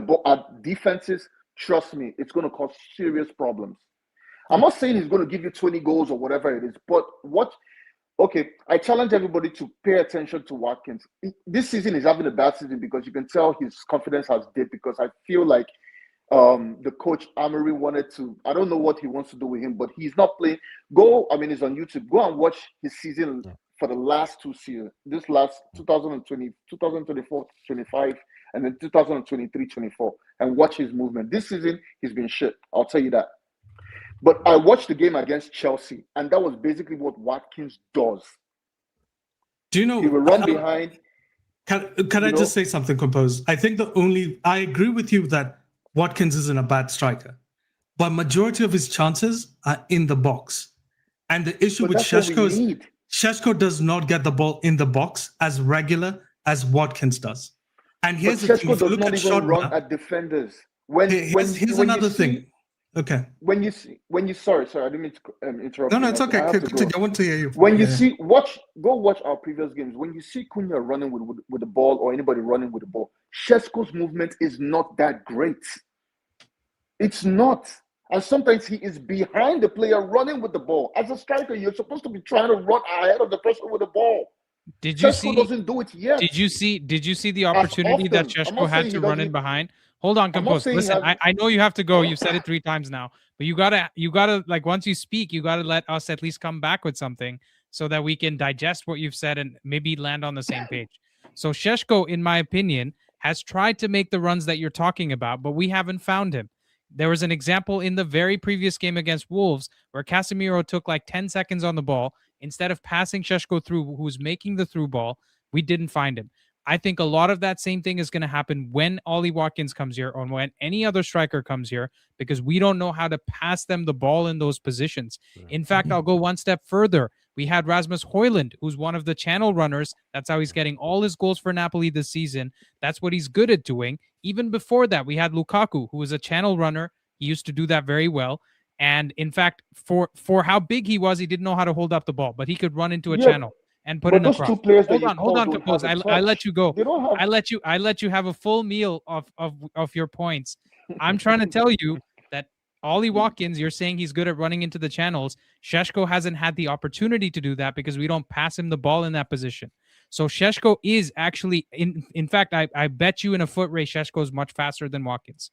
defenses, trust me, it's going to cause serious problems. I'm not saying he's going to give you 20 goals or whatever it is, but I challenge everybody to pay attention to Watkins. This season he's having a bad season because you can tell his confidence has dipped, because I feel like the coach Amorim wanted to, I don't know what he wants to do with him, but he's not playing. He's on YouTube. Go and watch his season for the last two seasons. This last 2024-25 and then 2023-24, and watch his movement. This season he's been shit. I'll tell you that. But I watched the game against Chelsea, and that was basically what Watkins does. Do you know? He will run behind. Can I just say something, Compose? I think I agree with you that Watkins isn't a bad striker, but majority of his chances are in the box. And the issue with Sheshko is Sheshko does not get the ball in the box as regular as Watkins does. And here's the thing: if you look at shot run at defenders. Here's another thing. Okay. Sorry, I didn't mean to interrupt. No, it's okay. I want to hear you. When you go watch our previous games. When you see Cunha running with the ball, or anybody running with the ball, Sheshko's movement is not that great. It's not. And sometimes he is behind the player running with the ball. As a striker, you're supposed to be trying to run ahead of the person with the ball. Sheshko doesn't do it yet. Did you see the opportunity that Sheshko had to run in behind? Hold on, Compose. Listen, I know you have to go. You've said it 3 times now, but you gotta like, once you speak, you gotta let us at least come back with something. so that we can digest what you've said and maybe land on the same page. So Šeško, in my opinion, has tried to make the runs that you're talking about, but we haven't found him. There was an example in the very previous game against Wolves where Casemiro took like 10 seconds on the ball. Instead of passing Šeško through, who's making the through ball, we didn't find him. I think a lot of that same thing is going to happen when Ollie Watkins comes here or when any other striker comes here, because we don't know how to pass them the ball in those positions. In fact, I'll go one step further. We had Rasmus Højlund, who's one of the channel runners. That's how he's getting all his goals for Napoli this season. That's what he's good at doing. Even before that, we had Lukaku, who was a channel runner. He used to do that very well. And in fact, for how big he was, he didn't know how to hold up the ball, but he could run into a channel and put in a cross. Two players hold on, Compose. I let you go. I let you have a full meal of your points. I'm trying to tell you that Ollie Watkins, you're saying he's good at running into the channels. Šeško hasn't had the opportunity to do that because we don't pass him the ball in that position. So Šeško is actually, in fact, I bet you in a foot race, Šeško is much faster than Watkins.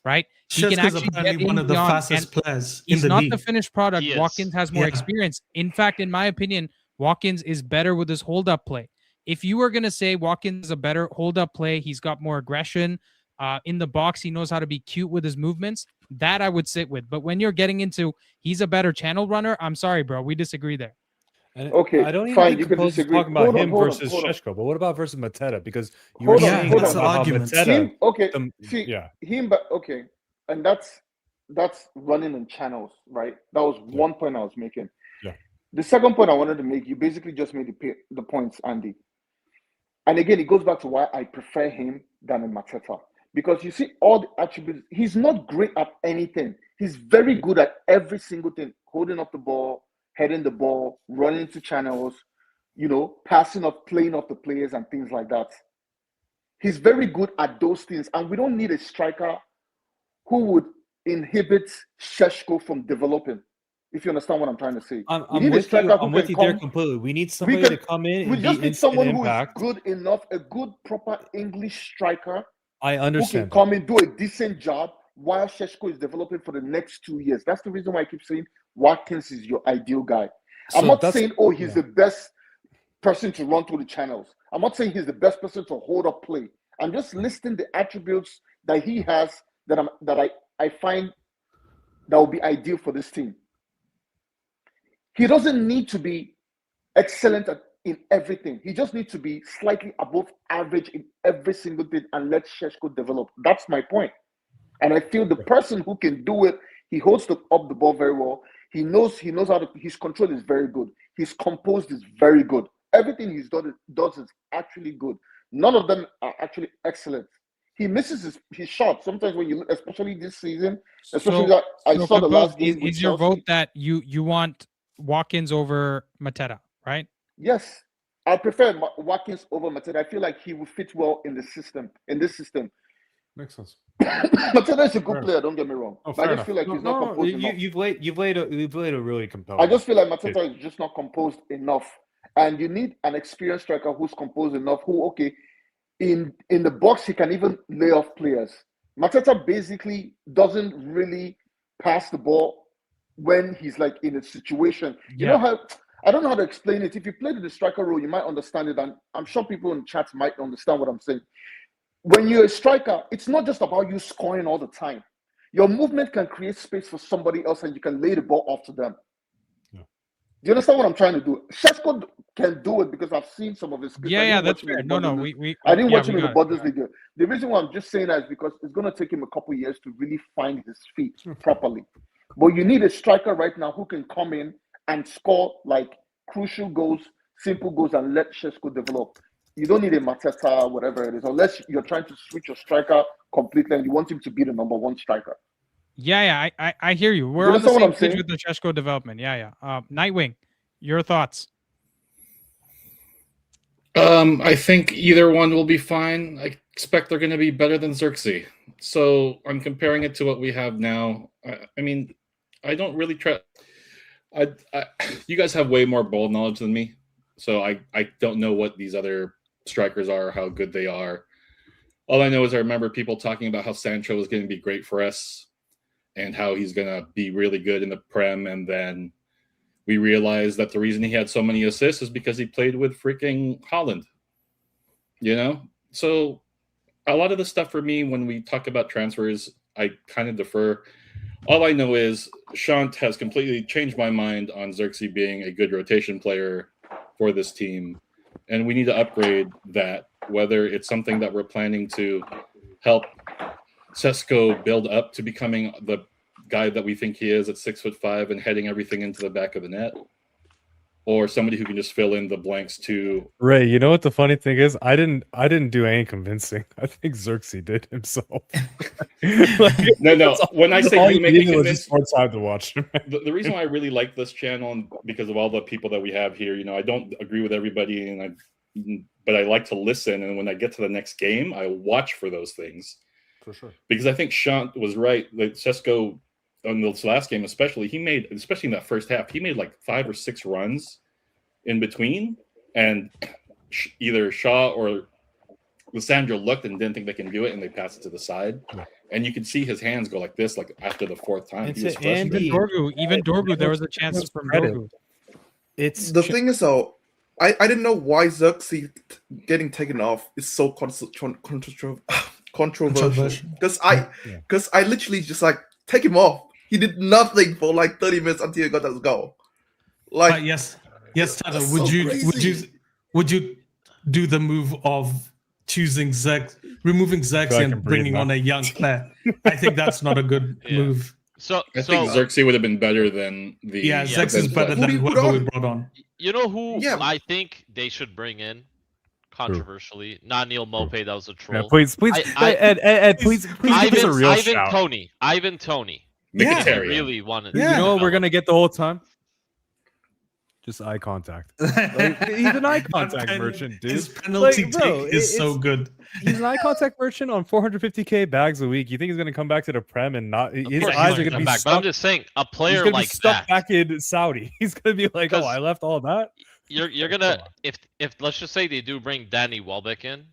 Right? He can actually get one of the fastest players in the league. He's not the finished product. Watkins has more experience. In fact, in my opinion, Watkins is better with his hold-up play. If you were going to say Watkins is a better hold-up play, he's got more aggression in the box, he knows how to be cute with his movements, that I would sit with. But when you're getting into he's a better channel runner, I'm sorry, bro. We disagree there. And okay, I don't even fine, think you can Compose is disagree. talking about him Hold on, versus hold on. Šeško, but what about versus Mateta? Because you were saying that's the about how argument. Mateta, And that's running in channels, right? That was one point I was making. Yeah. The second point I wanted to make, you basically just made the points, Andy. And again, it goes back to why I prefer him than a Mateta. Because you see all the attributes. He's not great at anything. He's very good at every single thing. Holding up the ball, heading the ball, running into channels, passing off, playing off the players and things like that. He's very good at those things. And we don't need a striker who would inhibit Šeško from developing. If you understand what I'm trying to say. I'm with you there completely. We need somebody to come in. We just need someone who is good enough, a good, proper English striker. I understand. Who can come in, do a decent job while Šeško is developing for the next 2 years. That's the reason why I keep saying Watkins is your ideal guy. I'm not saying, he's the best person to run through the channels. I'm not saying he's the best person to hold up play. I'm just listing the attributes that he has that I find that will be ideal for this team. He doesn't need to be excellent in everything. He just needs to be slightly above average in every single thing and let Šeško develop. That's my point. And I feel the person who can do it, he holds up the ball very well. He knows how to, his control is very good. His composed is very good. Everything he's does is actually good. None of them are actually excellent. He misses his shot sometimes when you look, especially this season. Especially I saw the last game. Is your vote that you want Watkins over Mateta, right? Yes, I prefer Watkins over Mateta. I feel like he will fit well in this system. Makes sense. Mateta is a good player. Don't get me wrong. But I just feel like he's not composed enough. You've laid a really compelling. I just feel like Mateta is just not composed enough, and you need an experienced striker who's composed enough. Who in the box he can even lay off players. Mateta basically doesn't really pass the ball when he's like in a situation. You know how, I don't know how to explain it. If you played the striker role, you might understand it, and I'm sure people in chat might understand what I'm saying. When you're a striker, it's not just about you scoring all the time. Your movement can create space for somebody else, and you can lay the ball off to them. Yeah. Do you understand what I'm trying to do? Šeško can do it because I've seen some of his. Yeah, that's fair. No, I didn't watch him in the Bundesliga. The reason why I'm just saying that is because it's going to take him a couple of years to really find his feet properly. But you need a striker right now who can come in and score like crucial goals, simple goals, and let Šeško develop. You don't need a Mateta, whatever it is, unless you're trying to switch your striker completely and you want him to be the number one striker. Yeah, I hear you. We're on the same page with the Šeško development. Yeah. Nightwing, your thoughts? I think either one will be fine. I expect they're going to be better than Xerxes. So I'm comparing it to what we have now. I mean, I don't really try. You guys have way more ball knowledge than me, so I don't know what these other strikers are, how good they are. All I know is I remember people talking about how Sancho is going to be great for us and how he's going to be really good in the Prem, and then We realized that the reason he had so many assists is because he played with freaking Holland. You know? So a lot of the stuff for me, when we talk about transfers, I kind of defer. All I know is Shant has completely changed my mind on Xerxes being a good rotation player for this team. And we need to upgrade that, whether it's something that we're planning to help Sesko build up to becoming the guy that we think he is at 6'5" and heading everything into the back of the net, or somebody who can just fill in the blanks to Ray, you know what the funny thing is? I didn't do any convincing. I think Xerxes did himself. No. When I say you make me convinced, more time to watch him. The reason why I really like this channel, and because of all the people that we have here, I don't agree with everybody, but I like to listen. And when I get to the next game, I watch for those things. For sure. Because I think Shant was right. Like Sesko, on this last game especially, especially in that first half, he made like 5 or 6 runs in between, and either Shaw or Lissandro looked and didn't think they can do it, and they passed it to the side. Yeah. And you could see his hands go like this, like after the 4th time. Even Dorgu, there was a chance from Dorgu. The thing is, though, I didn't know why Xerxes getting taken off is so controversial. Because I literally just like take him off. He did nothing for like 30 minutes until he got that goal. Like yes, Tyler, would you do the move of choosing removing Xerxes and bringing on a young player? I think that's not a good move. So I think Xerxes would have been better than the Xerxes is better than whoever we brought on. You know who I think they should bring in? Controversially, not Neil Mope. That was a troll. Yeah, please, Ed, please give us a real shout. Ivan Toney. Yeah. Really wanted. Yeah. You know what we're gonna get the whole time? Just eye contact. Like, he's an eye contact merchant, dude. His penalty take is so good. He's an eye contact merchant on 450K bags a week. You think he's gonna come back to the Prem and not? His eyes are gonna be back. stuck. But I'm just saying, a player like stuck back in Saudi. He's gonna be like, "Oh, I left all that." You're gonna if let's just say they do bring Danny Welbeck in.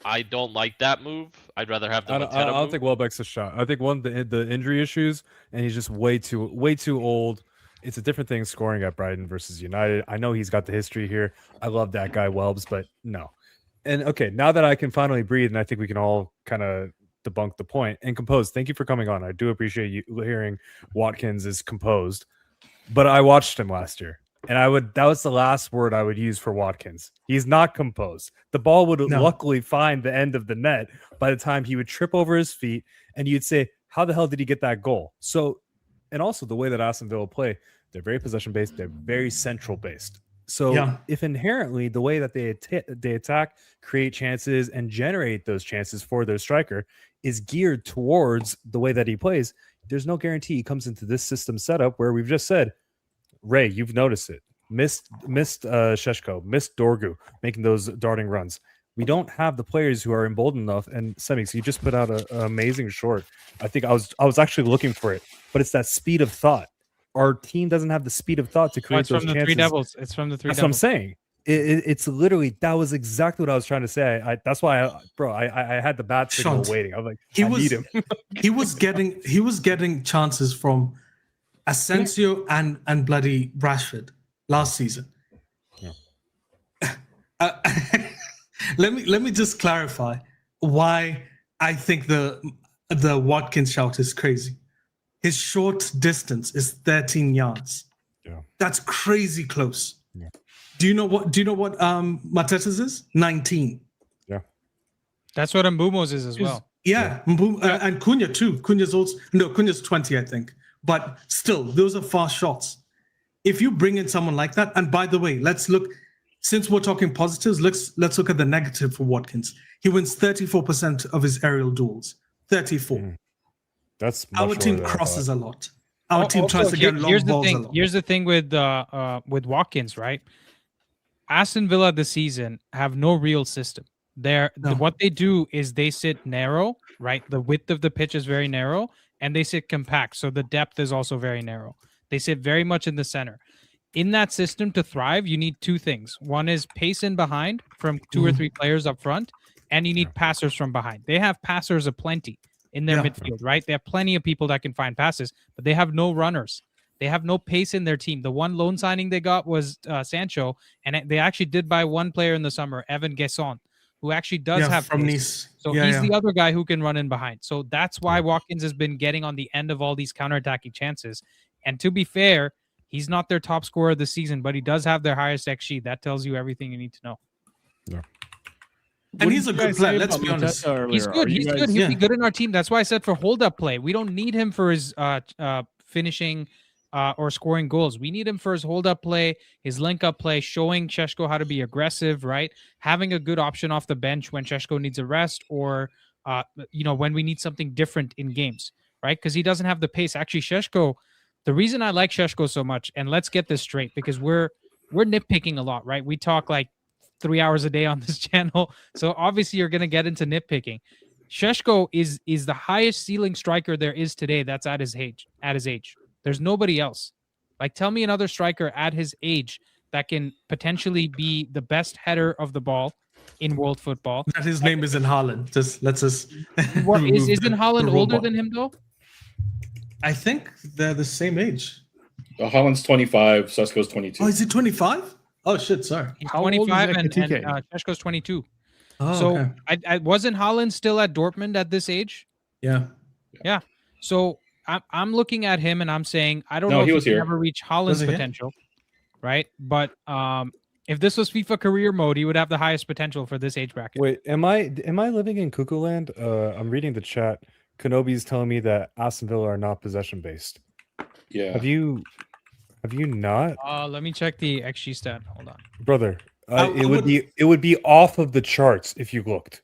I don't like that move. I'd rather have the I don't think Welbeck's a shot. I think the injury issues, and he's just way too old. It's a different thing scoring at Brighton versus United. I know he's got the history here. I love that guy Welbs, but no. And okay, now that I can finally breathe, and I think we can all kind of debunk the point and compose. Thank you for coming on. I do appreciate you hearing Watkins is composed, but I watched him last year. And that was the last word I would use for Watkins. He's not composed. The ball would luckily find the end of the net by the time he would trip over his feet, and you'd say, how the hell did he get that goal? So, and also the way that Aston Villa play, they're very possession-based, they're very central-based. So if inherently the way that they attack, create chances, and generate those chances for their striker is geared towards the way that he plays, there's no guarantee he comes into this system setup where we've just said, Ray, you've noticed it. Missed Sheshko, missed Dorgu, making those darting runs. We don't have the players who are emboldened enough. And Semix, you just put out an amazing short. I think I was actually looking for it, but it's that speed of thought. Our team doesn't have the speed of thought to create those chances. Three Devils. It's from the Three That's Devils. what I'm saying. It's literally, that was exactly what I was trying to say. That's why I had the bat signal waiting. I was like, I need him. he was getting chances from Asensio and bloody Rashford last season. Yeah. Let me just clarify why I think the Watkins shout is crazy. His short distance is 13 yards. Yeah, that's crazy close. Yeah. Do you know what Mateta's is? 19. Yeah, that's what Mbumo's is as well. Yeah. And Cunha too. Cunha's 20, I think. But still, those are fast shots. If you bring in someone like that, and by the way, let's look, since we're talking positives, let's look at the negative for Watkins. He wins 34% of his aerial duels. 34. That's our team crosses a lot. Our team tries to get long balls a lot. Here's the thing with Watkins, right? Aston Villa this season have no real system. What they do is they sit narrow, right? The width of the pitch is very narrow, and they sit compact. So the depth is also very narrow. They sit very much in the center. In that system to thrive, you need two things. One is pace in behind from 2 or 3 players up front, and you need passers from behind. They have passers aplenty in their midfield, right? They have plenty of people that can find passes, but they have no runners. They have no pace in their team. The one loan signing they got was Sancho, and they actually did buy one player in the summer, Evan Gesson, who actually does have from pace. Nice. So he's the other guy who can run in behind. So that's why Watkins has been getting on the end of all these counterattacking chances. And to be fair, he's not their top scorer this season, but he does have their highest XG. That tells you everything you need to know. Yeah. And he's a good player. Let's be honest. He's good. He's good. He'll be good in our team. That's why I said for hold-up play. We don't need him for his finishing or scoring goals. We need him for his hold-up play, his link-up play, showing Šeško how to be aggressive, right? Having a good option off the bench when Šeško needs a rest or, when we need something different in games, right? Because he doesn't have the pace. Actually, Šeško, the reason I like Šeško so much, and let's get this straight, because we're nitpicking a lot, right? We talk like 3 hours a day on this channel. So obviously you're going to get into nitpicking. Šeško is the highest ceiling striker there is today. That's at his age. There's nobody else. Like, tell me another striker at his age that can potentially be the best header of the ball in world football. That his name is in Haaland. Let's just. Isn't Haaland older than him though? I think they're the same age. Haaland's 25. Šeško's 22. Oh, is he 25? Oh shit! Sorry. He's 25 and Šeško's 22. Oh, so okay. I wasn't Haaland still at Dortmund at this age? Yeah. So I'm looking at him and I'm saying I don't know if he can ever reach Haaland's potential, right? But if this was FIFA career mode, he would have the highest potential for this age bracket. Wait, am I living in cuckoo land? I'm reading the chat. Kenobi's telling me that Aston Villa are not possession based. Yeah. Have you not? Let me check the XG stat. Hold on, brother. It would be off of the charts if you looked.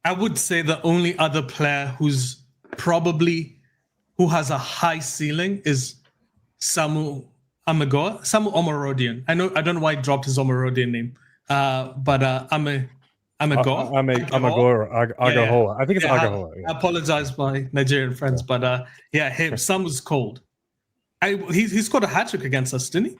I would say the only other player who has a high ceiling is Samu Omorodian. I don't know why he dropped his Omorodian name. But Agahoa. I think it's Agahoa. I apologize, my Nigerian friends, but him. Samu's cold. He scored a hat-trick against us, didn't he?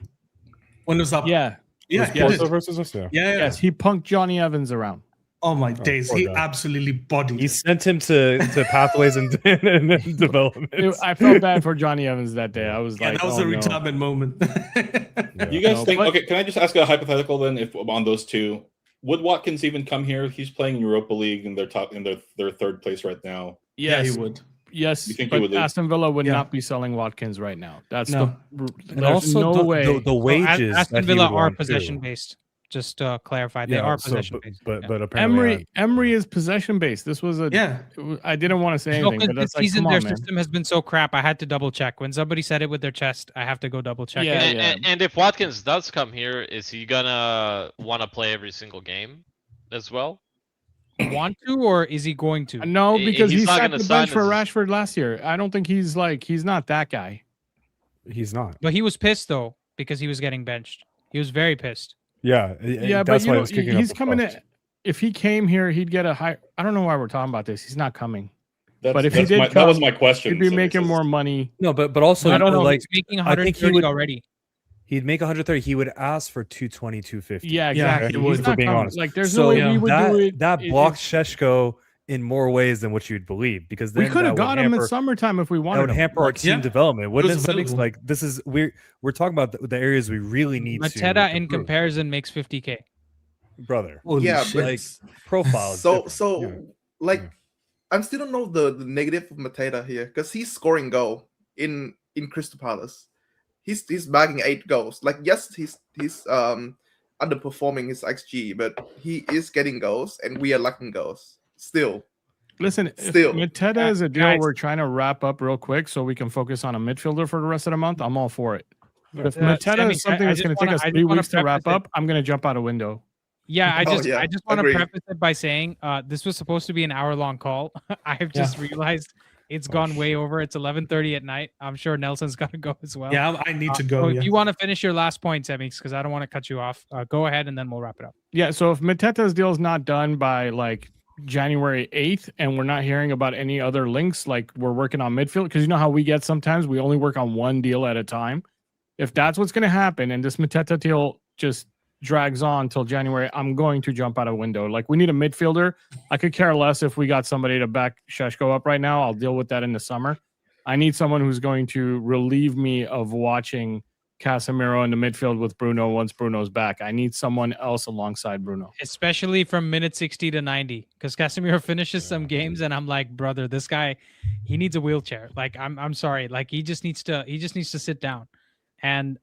When it was up. Yeah. Versus us, yeah. Yes, he punked Johnny Evans around. Oh my days! He absolutely bodied. He sent him to pathways and development. I felt bad for Johnny Evans that day. I was like, that was a retirement moment. You guys think? Okay, can I just ask a hypothetical then? If on those two, would Watkins even come here? He's playing Europa League and they're their third place right now. Yes, he would. Yes, you think but he would leave? Aston Villa would not be selling Watkins right now. That's and also no way. The wages. Aston Villa are possession based. Just to clarify, they are possession based. But apparently Emery is possession based. This was I didn't want to say anything, but that's season their system has been so crap. I had to double check. When somebody said it with their chest, I have to go double check. And if Watkins does come here, is he gonna want to play every single game as well? Want to, or is he going to? No, because he sat the bench for Rashford last year. I don't think he's not that guy. He's not. But he was pissed though because he was getting benched. He was very pissed. Yeah, that's why he's coming in. If he came here, he'd get a high. I don't know why we're talking about this. He's not coming. But if he did, that was my question. He'd be making more money. No, but also I don't know. He's making 130 already. He'd make 130. He would ask for 220, 250. Yeah, exactly. For being honest, like there's no way we would do it. That blocked Šeško in more ways than what you'd believe, because then we could have got him in summertime if we wanted. That would hamper our team development. Wouldn't it? Like this is we're talking about the areas we really need. Mateta in comparison makes 50K. Brother. But profiles. I still don't know the negative of Mateta here, because he's scoring goal in Crystal Palace. He's bagging 8 goals. Like, yes, he's underperforming his XG, but he is getting goals, and we are lacking goals still. Listen, if Mateta is a deal we're trying to wrap up real quick so we can focus on a midfielder for the rest of the month, I'm all for it. But if Mateta is something that's going to take us 3 weeks to wrap up, I'm going to jump out a window. Yeah, I just want to preface it by saying this was supposed to be an hour-long call. I've just realized it's gone way over. It's 11:30 at night. I'm sure Nelson's got to go as well. Yeah, I need to go. So if you want to finish your last point, Semix, because I don't want to cut you off, go ahead and then we'll wrap it up. Yeah, so if Mateta's deal is not done by like January 8th and we're not hearing about any other links, like we're working on midfield, because you know how we get sometimes we only work on one deal at a time. If that's what's going to happen and this Mateta deal just drags on till January, I'm going to jump out a window. Like, we need a midfielder. I could care less if we got somebody to back Šeško up right now. I'll deal with that in the summer. I need someone who's going to relieve me of watching Casemiro in the midfield with Bruno once Bruno's back. I need someone else alongside Bruno. Especially from minute 60 to 90, because Casemiro finishes some games, and I'm like, brother, this guy, he needs a wheelchair. Like, I'm sorry, like he just needs to sit down, and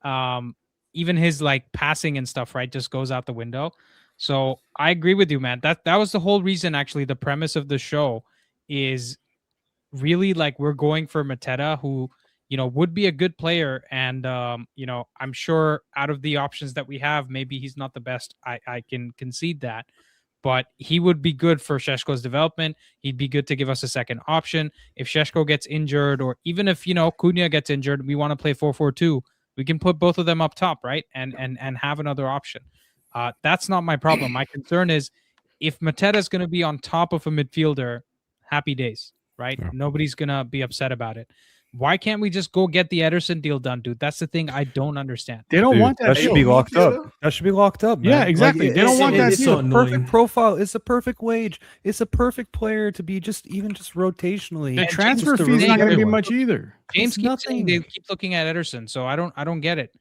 even his like passing and stuff, right, just goes out the window. So I agree with you, man. That was the whole reason, actually. The premise of the show is really like we're going for Mateta, who would be a good player, and I'm sure out of the options that we have, maybe he's not the best. I can concede that, but he would be good for Šeško's development. He'd be good to give us a second option if Šeško gets injured, or even if Cunha gets injured, we want to play 4-4-2. We can put both of them up top, right, and have another option. That's not my problem. My concern is if Mateta is going to be on top of a midfielder, happy days, right? Yeah. Nobody's going to be upset about it. Why can't we just go get the Ederson deal done, dude? That's the thing I don't understand. They don't want that. That should be locked up. That should be locked up, man. Yeah, exactly. Like, they don't want that. It's a perfect profile. It's a perfect wage. It's a perfect player to be just rotationally. The transfer fee's not going to be much either. James keeps saying they keep looking at Ederson, so I don't get it.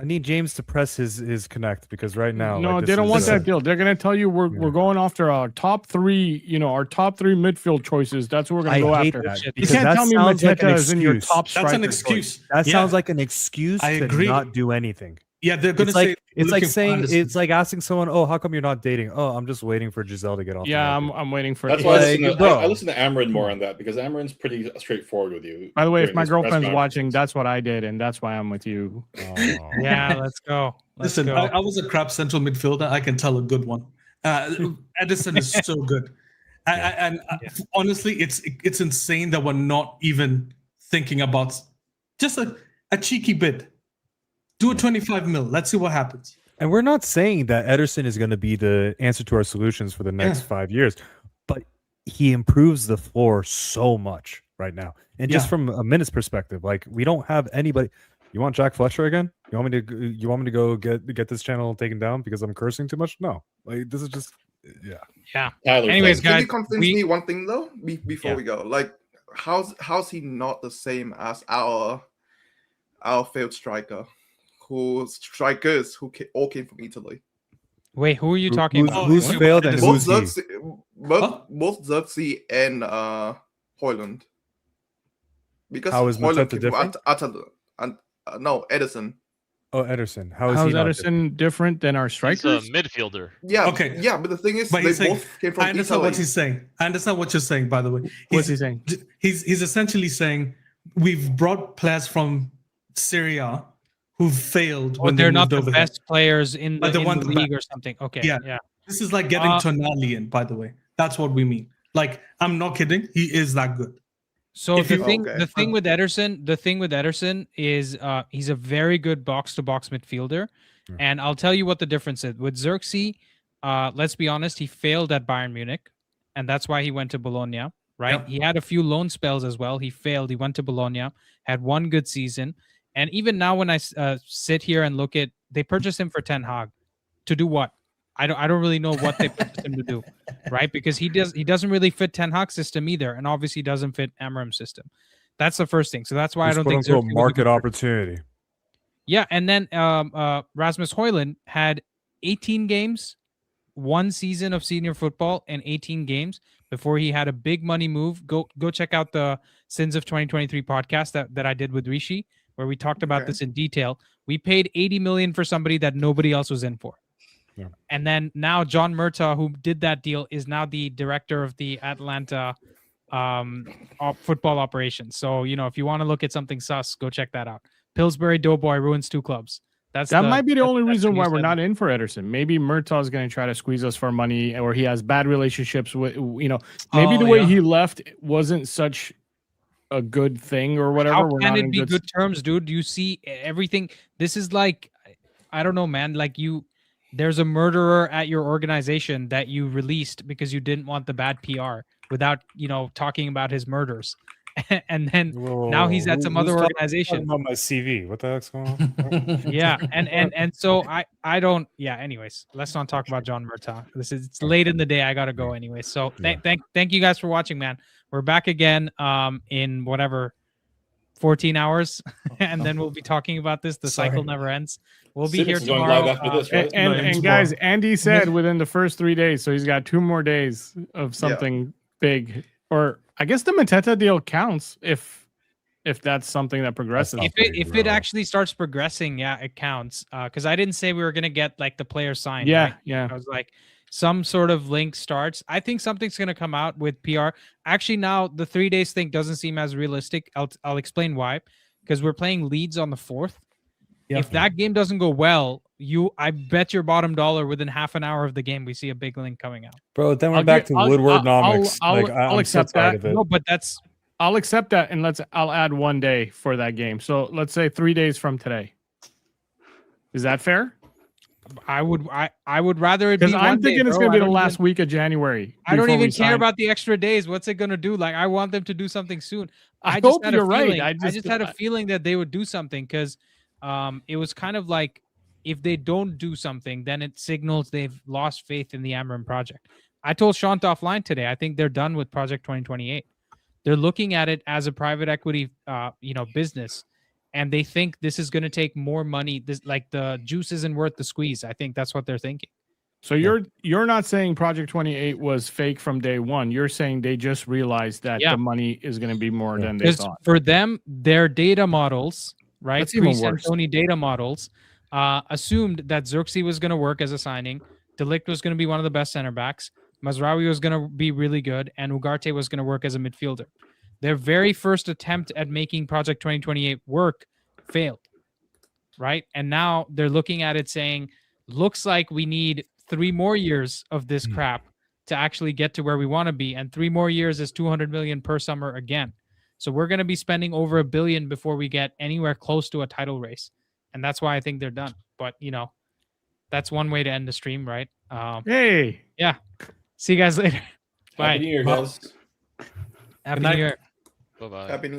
I need James to press his connect, because right now, no, they don't want that deal. They're going to tell you we're going after our top three, our top three midfield choices. That's what we're going to go after. You can't tell me Mateta is in your top striker. That's an excuse. That sounds like an excuse to not do anything. Yeah, they're going to say it's like asking someone, "Oh, how come you're not dating?" "Oh, I'm just waiting for Giselle to get off." Yeah, I'm waiting for. That's why I listen to Amarin more on that, because Amarin's pretty straightforward with you. By the way, if my girlfriend's watching, that's what I did, and that's why I'm with you. Oh. Yeah, let's go. Listen, I was a crap central midfielder. I can tell a good one. Ederson is so good, and honestly, it's insane that we're not even thinking about just a cheeky bid. Do a 25 mil. Let's see what happens. And we're not saying that Ederson is going to be the answer to our solutions for the next 5 years, but he improves the floor so much right now. And just from a minutes perspective, like, we don't have anybody. You want Jack Fletcher again? You want me to go get this channel taken down because I'm cursing too much? No, like, this is just yeah. Anyways, guys, can you convince me one thing though before we go? Like, how's he not the same as our failed striker? Strikers who all came from Italy. Wait, who are you talking about? Who's failed and who's both Xerxes and Højlund. Because how is Mateta different? No, Ederson. Oh, Ederson. How is Ederson different than our strikers? He's a midfielder. Yeah. Okay. Yeah, but the thing is, but they both came from I understand Italy. what he's saying. I understand what you're saying. By the way, what's he saying? He's essentially saying we've brought players from Syria who failed when they're not the best players in the league or something. Okay. Yeah. This is like getting Tonali in, by the way. That's what we mean. Like, I'm not kidding. He is that good. So the thing with Ederson is he's a very good box-to-box midfielder. And I'll tell you what the difference is. With Xerxes, let's be honest, he failed at Bayern Munich, and that's why he went to Bologna, right? Yep. He had a few loan spells as well. He failed. He went to Bologna, had one good season. And even now, when I sit here and look at, they purchased him for Ten Hag to do what? I don't really know what they purchased him to do, right? Because he doesn't really fit Ten Hag's system either, and obviously doesn't fit Amarim's system. That's the first thing. So that's why I don't think there's market opportunity. Yeah, and then Rasmus Højlund had 18 games, one season of senior football, and 18 games before he had a big money move. Go check out the Sins of 2023 podcast that I did with Rishi, where we talked about this in detail. We paid 80 million for somebody that nobody else was in for. Yeah. And then now John Murtaugh, who did that deal, is now the director of the Atlanta football operations. So, if you want to look at something sus, go check that out. Pillsbury Doughboy ruins 2 clubs. That might be the only reason why we're not in for Ederson. Maybe Murtaugh is going to try to squeeze us for money, or he has bad relationships with, maybe the way he left wasn't such a good thing or whatever. How can it be good terms, dude? You see everything. This is like, I don't know, man. Like, there's a murderer at your organization that you released because you didn't want the bad PR without, talking about his murders. And then now he's at some other organization. About my CV. What the heck's going on? Yeah, and so I don't. Yeah. Anyways, let's not talk about John Murtaugh. It's late in the day. I gotta go anyway. So thank you guys for watching, man. We're back again in whatever 14 hours, and then we'll be talking about this. The cycle never ends. We'll be here Civics is going tomorrow. live after this, right? And guys, Andy said within the first 3 days, so he's got 2 more days of something big. Or I guess the Mateta deal counts if that's something that progresses. If it actually starts progressing, yeah, it counts. Because I didn't say we were gonna get like the player signed. Yeah, right? yeah. I was like, some sort of link starts. I think something's gonna come out with PR. Actually, now the 3 days thing doesn't seem as realistic. I'll explain why. Because we're playing Leeds on the 4th. Yeah. If that game doesn't go well, I bet your bottom dollar within half an hour of the game we see a big link coming out. Bro, then we're back to Woodwardnomics. I'll accept that. No, but I'll accept that, and I'll add 1 day for that game. So let's say 3 days from today. Is that fair? I would rather it be. Because I'm thinking it's going to be the last week. week of January. I don't before we even care sign. about the extra days. What's it going to do? Like, I want them to do something soon. I just hope had you're a right. feeling- I I just had a feeling that they would do something because it was kind of like if they don't do something, then it signals they've lost faith in the Amram project. I told Shant offline today, I think they're done with Project 2028. They're looking at it as a private equity, business, and they think this is going to take more money. This, like, the juice isn't worth the squeeze. I think that's what they're thinking. So you're not saying Project 28 was fake from day one. You're saying they just realized that the money is going to be more than they thought. For them, their data models, right? That's even worse. Sony data models assumed that Xerxes was going to work as a signing. Delict was going to be one of the best center backs. Mazraoui was going to be really good, and Ugarte was going to work as a midfielder. Their very first attempt at making Project 2028 work failed, right? And now they're looking at it saying, looks like we need 3 more years of this crap to actually get to where we want to be, and 3 more years is 200 million per summer again. So we're going to be spending over $1 billion before we get anywhere close to a title race, and that's why I think they're done. But that's one way to end the stream, right? Hey, yeah. See you guys later. Bye. Happy New Year, guys. Happy New Year. Bye bye. Happy New